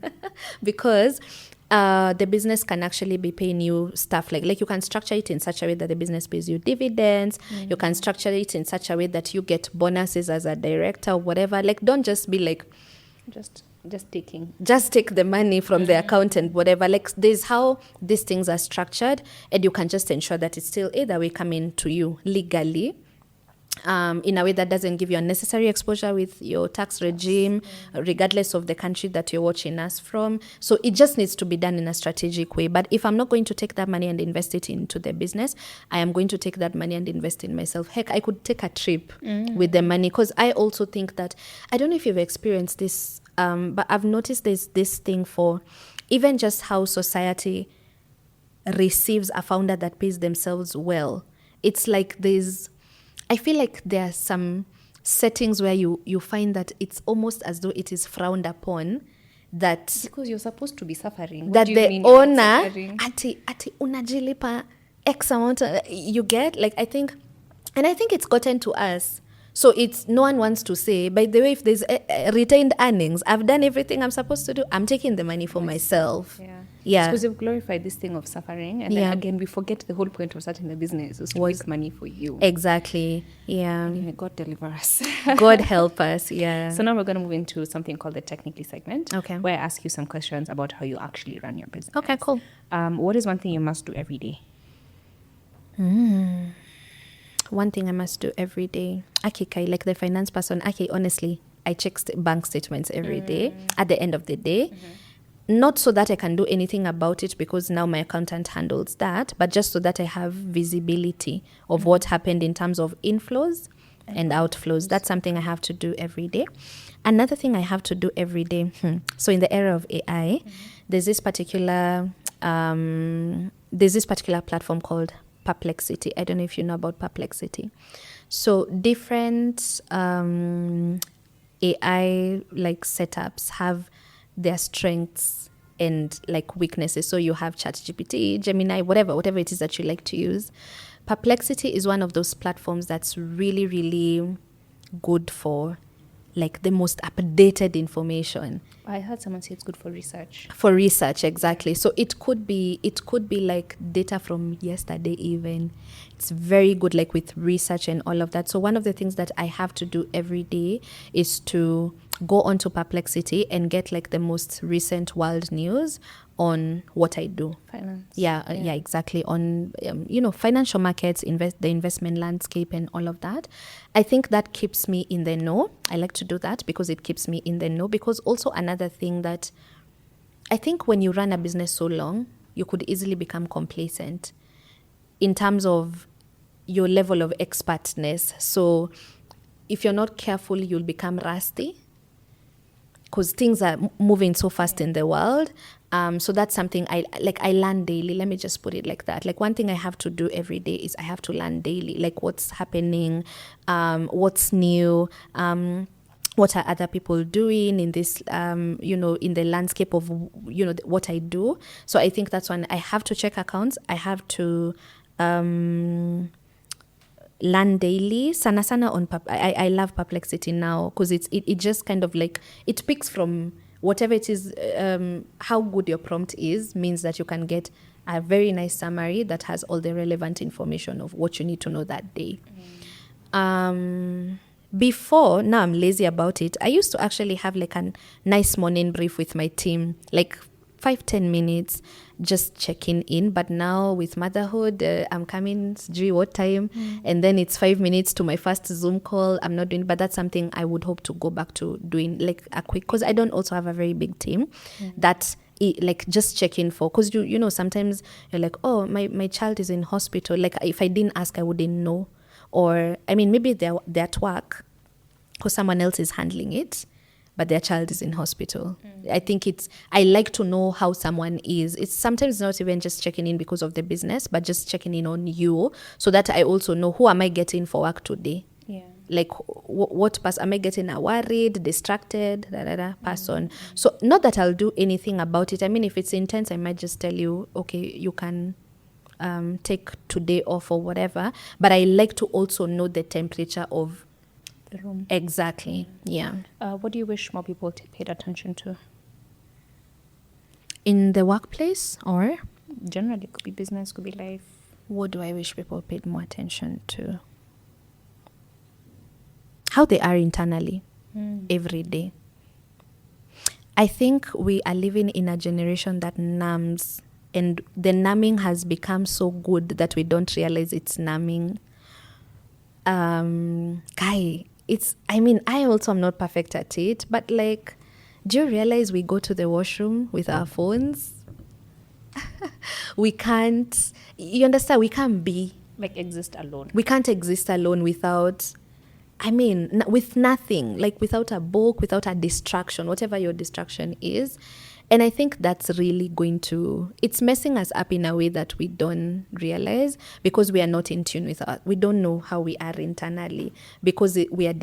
Because the business can actually be paying you stuff like you can structure it in such a way that the business pays you dividends. You can structure it in such a way that you get bonuses as a director or whatever. Like don't just be like, just take the money from the account and whatever. Like there's how these things are structured, and you can just ensure that it's still either way coming to you legally, in a way that doesn't give you unnecessary exposure with your tax regime, regardless of the country that you're watching us from. So it just needs to be done in a strategic way. But if I'm not going to take that money and invest it into the business, I am going to take that money and invest in myself. Heck, I could take a trip with the money, because I also think that, I don't know if you've experienced this, but I've noticed there's this thing for even just how society receives a founder that pays themselves well. It's like I feel like there are some settings where you find that it's almost as though it is frowned upon, that Because you're supposed to be suffering. that What do you the mean you're not owner suffering? ati unajilipa X amount, you get, like, I think it's gotten to us. So it's, no one wants to say, by the way, if there's retained earnings, I've done everything I'm supposed to do. I'm taking the money for myself. Yeah. Because you've glorified this thing of suffering, and then again we forget the whole point of starting the business is to make money for you. Exactly. Yeah. May God deliver us. God help us. Yeah. So now we're going to move into something called the technically segment. Okay. Where I ask you some questions about how you actually run your business. Okay, cool. What is one thing you must do every day? One thing I must do every day. Okay, Kai, like the finance person, okay, honestly, I check bank statements every day at the end of the day. Not so that I can do anything about it, because now my accountant handles that, but just so that I have visibility of what happened in terms of inflows and outflows. That's something I have to do every day. Another thing I have to do every day. So in the era of AI, there's this particular platform called Perplexity. I don't know if you know about Perplexity. So different AI like setups have their strengths and like weaknesses. So you have ChatGPT, Gemini, whatever it is that you like to use. Perplexity is one of those platforms that's really, really good for like the most updated information. I heard someone say it's good for research. For research, exactly. So it could be like data from yesterday even. It's very good like with research and all of that. So one of the things that I have to do every day is to go onto Perplexity and get like the most recent world news on what I do. Finance. Yeah, exactly. On, financial markets, the investment landscape and all of that. I think that keeps me in the know. I like to do that because it keeps me in the know. Because also another thing that I think when you run a business so long, you could easily become complacent in terms of your level of expertness. So if you're not careful, you'll become rusty because things are moving so fast in the world. So that's something I learn daily. Let me just put it like that. Like one thing I have to do every day is I have to learn daily, like what's happening, what's new, what are other people doing in this, in the landscape of, what I do. So I think that's when I have to check accounts. I have to learn daily. Sana on I love Perplexity now because it just kind of like, it picks from whatever it is, how good your prompt is, means that you can get a very nice summary that has all the relevant information of what you need to know that day. Before, now I'm lazy about it, I used to actually have like a nice morning brief with my team, like 5-10 minutes, just checking in. But now with motherhood, I'm coming, what time? And then it's 5 minutes to my first Zoom call. I'm not doing, but that's something I would hope to go back to doing, like a quick, because I don't also have a very big team that like just check in for, because you sometimes you're like, oh, my child is in hospital. Like if I didn't ask, I wouldn't know. Or I mean, maybe they're at work because someone else is handling it, but their child is in hospital. I think I like to know how someone is. It's sometimes not even just checking in because of the business, but just checking in on you so that I also know, who am I getting for work today? Yeah. Like what person, am I getting a worried, distracted, person? So not that I'll do anything about it. I mean, if it's intense, I might just tell you, okay, you can take today off or whatever. But I like to also know the temperature of the room. Exactly. Yeah. What do you wish more people paid attention to? In the workplace or? Generally, it could be business, could be life. What do I wish people paid more attention to? How they are internally every day. I think we are living in a generation that numbs, and the numbing has become so good that we don't realize it's numbing. I also am not perfect at it, but like, do you realize we go to the washroom with our phones? We can't, you understand, we can't be. Like exist alone. We can't exist alone without, with nothing, like without a book, without a distraction, whatever your distraction is. And I think that's really it's messing us up in a way that we don't realize, because we are not in tune with we don't know how we are internally, because we are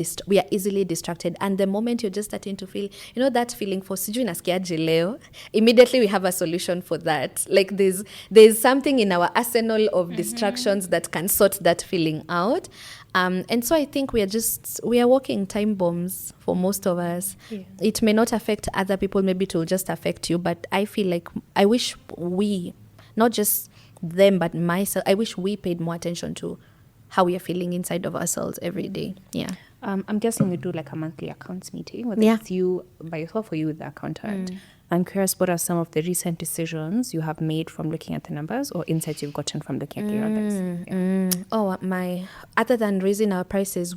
easily distracted. And the moment you're just starting to feel, that feeling for sijui nasikiaje leo, immediately we have a solution for that. Like there's something in our arsenal of distractions that can sort that feeling out. And so I think we are walking time bombs for most of us. Yeah. It may not affect other people, maybe it will just affect you, but I feel like I wish we, not just them, but myself, I wish we paid more attention to how we are feeling inside of ourselves every day. Yeah. I'm guessing you do like a monthly accounts meeting, whether it's you by yourself or you with the accountant. I'm curious, what are some of the recent decisions you have made from looking at the numbers, or insights you've gotten from looking at the numbers? Other than raising our prices,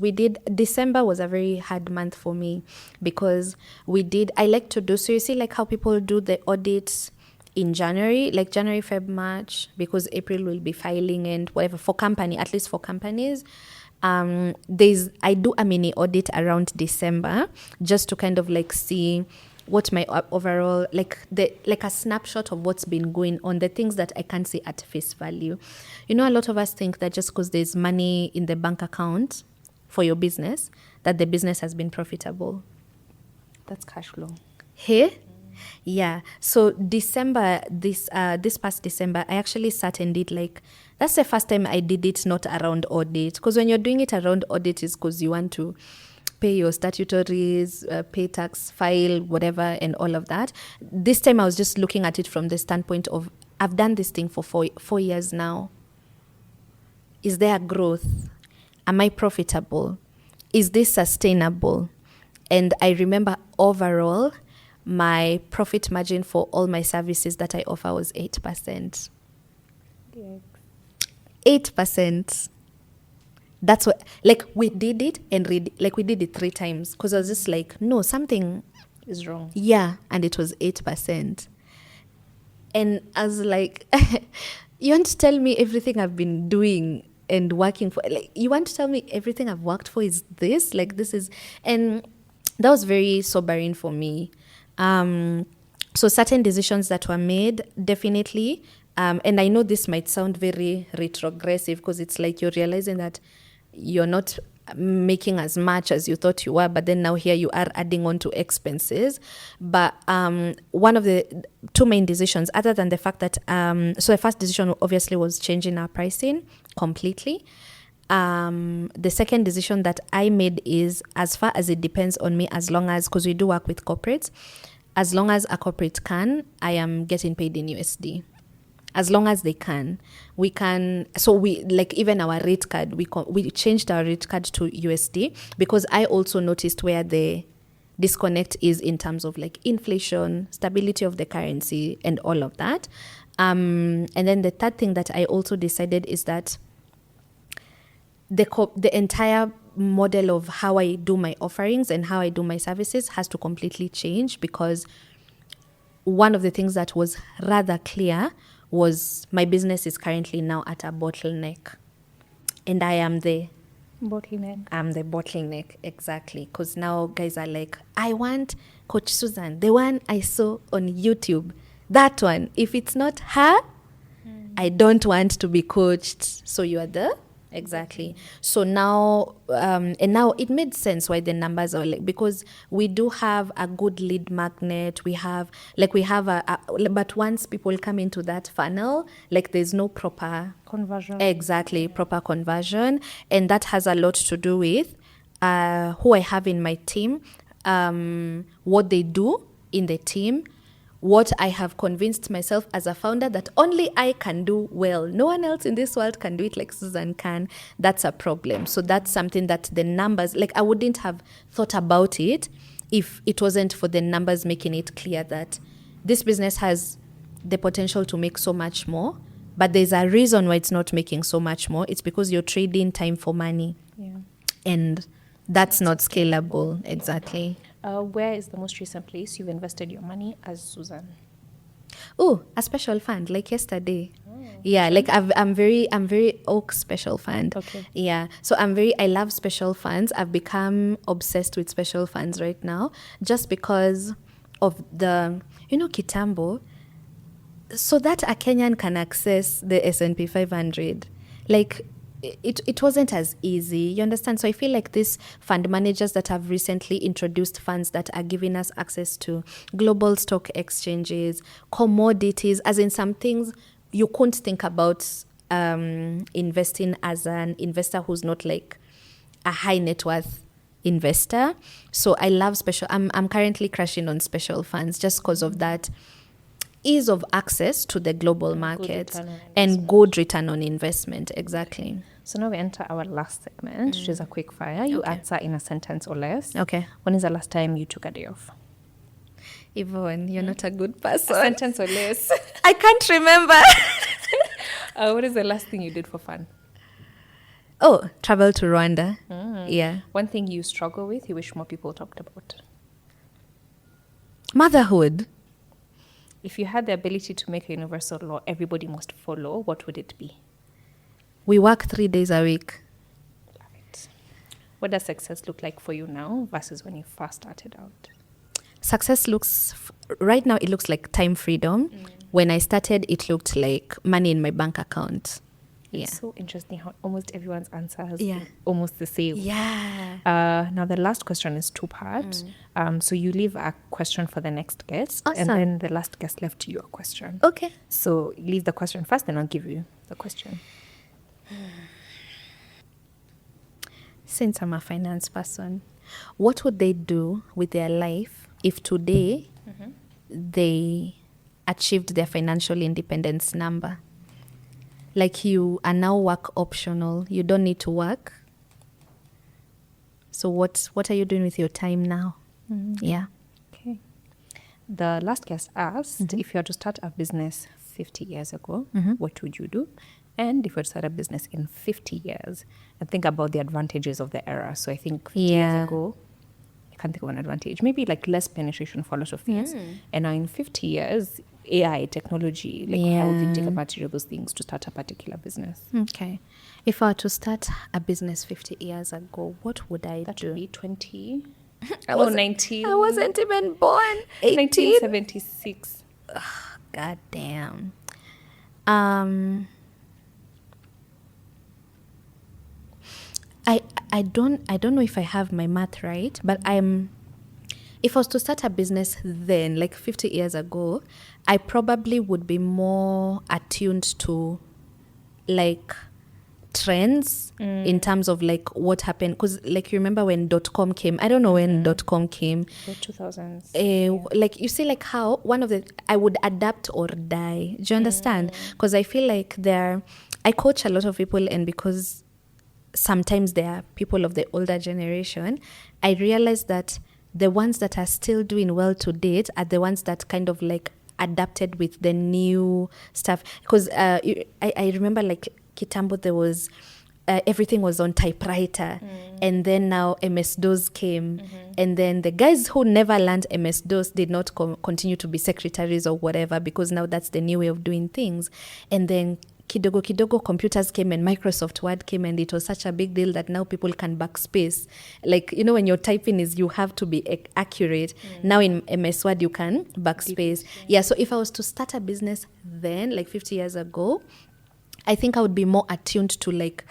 December was a very hard month for me, because I like to do, so you see like how people do the audits in January, like January, Feb, March, because April will be filing and whatever, at least for companies. I do a mini audit around December, just to kind of like see what my overall, like a snapshot of what's been going on, the things that I can't see at face value. A lot of us think that just because there's money in the bank account for your business, that the business has been profitable. That's cash flow. Hey? Yeah. So December, this past December, I actually sat and did that's the first time I did it not around audit. Because when you're doing it around audit is because you want to pay your statutories, pay tax, file, whatever, and all of that. This time I was just looking at it from the standpoint of, I've done this thing for 4 years now. Is there growth? Am I profitable? Is this sustainable? And I remember overall, my profit margin for all my services that I offer was 8%. Yes. 8%. That's what, we did it and we did it 3 times, because I was just like, no, something is wrong. Yeah, and it was 8%. And I was like, you want to tell me everything I've been doing and working for, you want to tell me everything I've worked for is this? This is, and that was very sobering for me. So certain decisions that were made, definitely, and I know this might sound very retrogressive, because it's like you're realizing that you're not making as much as you thought you were, but then now here you are adding on to expenses. But one of the 2 main decisions, other than the fact that, so the first decision obviously was changing our pricing completely. The second decision that I made is, as far as it depends on me, as long as, because we do work with corporates, as long as a corporate can, I am getting paid in USD. As long as they can, we can. So we, even our rate card, we changed our rate card to USD, because I also noticed where the disconnect is in terms of inflation, stability of the currency, and all of that. And then the third thing that I also decided is that the entire model of how I do my offerings and how I do my services has to completely change, because one of the things that was rather clear was my business is currently now at a bottleneck, and I am the bottleneck. I'm the bottleneck, exactly, because now guys are like, I want Coach Susan, the one I saw on YouTube, that one. If it's not her, I don't want to be coached. So you are the Exactly. So now, and now it made sense why the numbers are because we do have a good lead magnet. We have but once people come into that funnel, there's no proper conversion. Exactly, proper conversion. And that has a lot to do with who I have in my team, what they do in the team, what I have convinced myself as a founder that only I can do well. No one else in this world can do it like Susan can. That's a problem. So that's something that the numbers, I wouldn't have thought about it if it wasn't for the numbers making it clear that this business has the potential to make so much more, but there's a reason why it's not making so much more. It's because you're trading time for money. Yeah. And that's not scalable. Exactly. Where is the most recent place you've invested your money as Susan? Oh, a special fund, like yesterday. Oh. Yeah, I'm very Oak special fund. Okay. Yeah, so I love special funds. I've become obsessed with special funds right now, just because of the, Kitambo, so that a Kenyan can access the S&P 500. Like, it wasn't as easy, you understand? So I feel like these fund managers that have recently introduced funds that are giving us access to global stock exchanges, commodities, as in some things you couldn't think about investing as an investor who's not like a high net worth investor. So I love I'm currently crashing on special funds just because of that ease of access to the global markets and good return on investment. Exactly. So now we enter our last segment, which is a quick fire. You answer in a sentence or less. Okay. When is the last time you took a day off? Yvonne, you're not a good person. A sentence or less. I can't remember. What is the last thing you did for fun? Oh, travel to Rwanda. Yeah. One thing you struggle with, you wish more people talked about? Motherhood. If you had the ability to make a universal law everybody must follow, what would it be? We work 3 days a week. Love it. What does success look like for you now versus when you first started out? Success right now, it looks like time freedom. When I started, it looked like money in my bank account. It's so interesting how almost everyone's answer has been almost the same. Yeah. Now, the last question is 2-part. So you leave a question for the next guest. Awesome. And then the last guest left you a question. Okay. So leave the question first, and I'll give you the question. Since I'm a finance person, what would they do with their life if today they achieved their financial independence number? Like, you are now work optional. You don't need to work. So what are you doing with your time now? Yeah. Okay. The last guest asked, if you had to start a business 50 years ago, what would you do? And if you had to start a business in 50 years, and think about the advantages of the era. So I think 50 years ago, I can't think of an advantage. Maybe like less penetration for a lot of things. And now in 50 years, AI, technology, like how would you take advantage of those things to start a particular business? Okay. If I were to start a business 50 years ago, what would I That do? would be 20. I wasn't 19. I wasn't even born. 18? 1976. God damn. I don't know if I have my math right, but if I was to start a business then, like 50 years ago, I probably would be more attuned to like trends in terms of like what happened. Because like, you remember when .com came? I don't know when .com came. The 2000s. Like, you see, like how I would adapt or die. Do you understand? Because I feel like I coach a lot of people, and because sometimes they are people of the older generation, I realize that the ones that are still doing well to date are the ones that kind of like adapted with the new stuff. Because I remember like Kitambo, there was everything was on typewriter, and then now MS-DOS came, and then the guys who never learned MS-DOS did not continue to be secretaries or whatever, because now that's the new way of doing things. And then kidogo computers came, and Microsoft Word came, and it was such a big deal that now people can backspace. Like, when you're typing you have to be accurate. Now in MS Word you can backspace. So if I was to start a business then, like 50 years ago, I think I would be more attuned to like,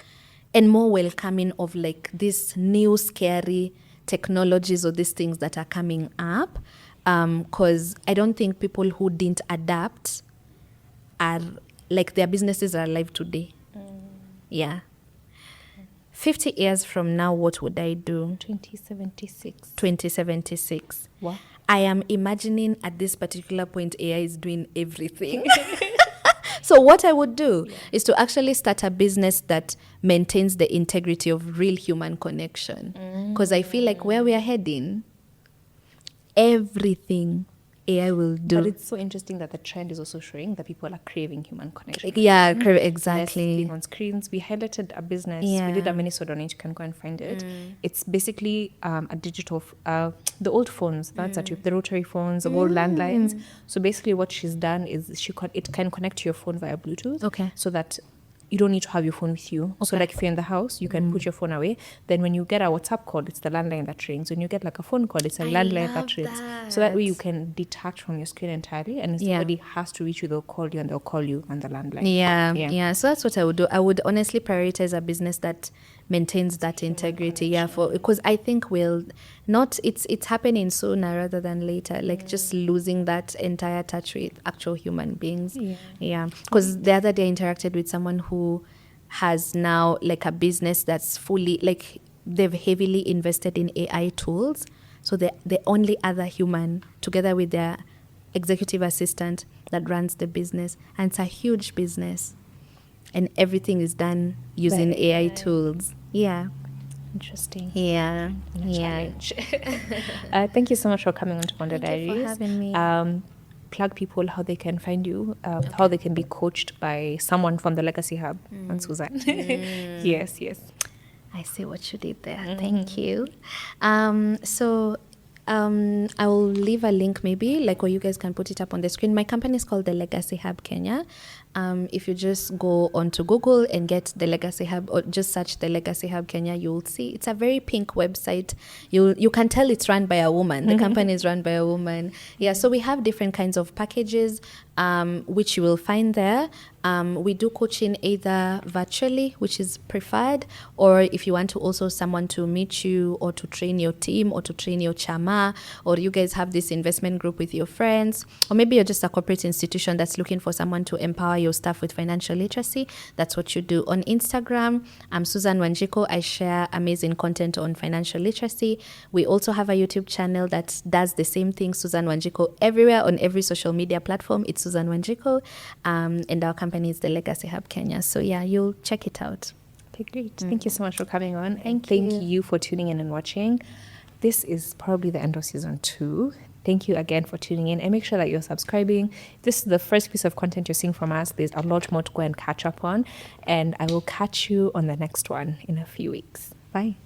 and more welcoming of like these new scary technologies or these things that are coming up. Because I don't think people who didn't adapt are like, their businesses are alive today. 50 years from now, what would I do? 2076. Wow. I am imagining at this particular point AI is doing everything. So what I would do is to actually start a business that maintains the integrity of real human connection. Because I feel like where we are heading, everything AI will do. But it's so interesting that the trend is also showing that people are craving human connection. Yeah, Less exactly. being on screens. We highlighted a business. Yeah. We did a mini on it. You can go and find it. It's basically a digital, the old phones. That's the rotary phones, the old landlines. So basically what she's done is it can connect to your phone via Bluetooth. Okay. So that you don't need to have your phone with you. So like if you're in the house, you can put your phone away. Then when you get a WhatsApp call, it's the landline that rings. When you get like a phone call, it's a landline that rings. So that way you can detach from your screen entirely, and if somebody has to reach you, they'll call you, and they'll call you on the landline. Yeah. So that's what I would do. I would honestly prioritize a business that maintains that integrity. Because I think it's happening sooner rather than later. Like just losing that entire touch with actual human beings. Because the other day I interacted with someone who has now like a business that's fully like they've heavily invested in AI tools. So the only other human together with their executive assistant that runs the business, and it's a huge business, and everything is done using AI tools. Interesting. Challenge. Thank you so much for coming on to Founder Diaries. Thank you for having me. Plug people how they can find you, how they can be coached by someone from the Legacy Hub and Susan. Yes. I see what you did there. Thank you. So I will leave a link maybe, or you guys can put it up on the screen. My company is called the Legacy Hub Kenya. If you just go onto Google and get the Legacy Hub, or just search the Legacy Hub Kenya, you'll see it's a very pink website. You can tell it's run by a woman. The company is run by a woman. So we have different kinds of packages, which you will find there. We do coaching either virtually, which is preferred, or if you want to also someone to meet you or to train your team or to train your chama, or you guys have this investment group with your friends, or maybe you're just a corporate institution that's looking for someone to empower your staff with financial literacy. That's what you do. On Instagram, I'm Susan Wanjiku. I share amazing content on financial literacy. We also have a YouTube channel that does the same thing, Susan Wanjiku. Everywhere on every social media platform, it's Susan Wanjiku. And our company is the Legacy Hub Kenya. So you'll check it out. Okay, great. Thank you so much for coming on. Thank you for tuning in and watching. This is probably the end of season 2. Thank you again for tuning in, and make sure that you're subscribing. If this is the first piece of content you're seeing from us, there's a lot more to go and catch up on, and I will catch you on the next one in a few weeks. Bye.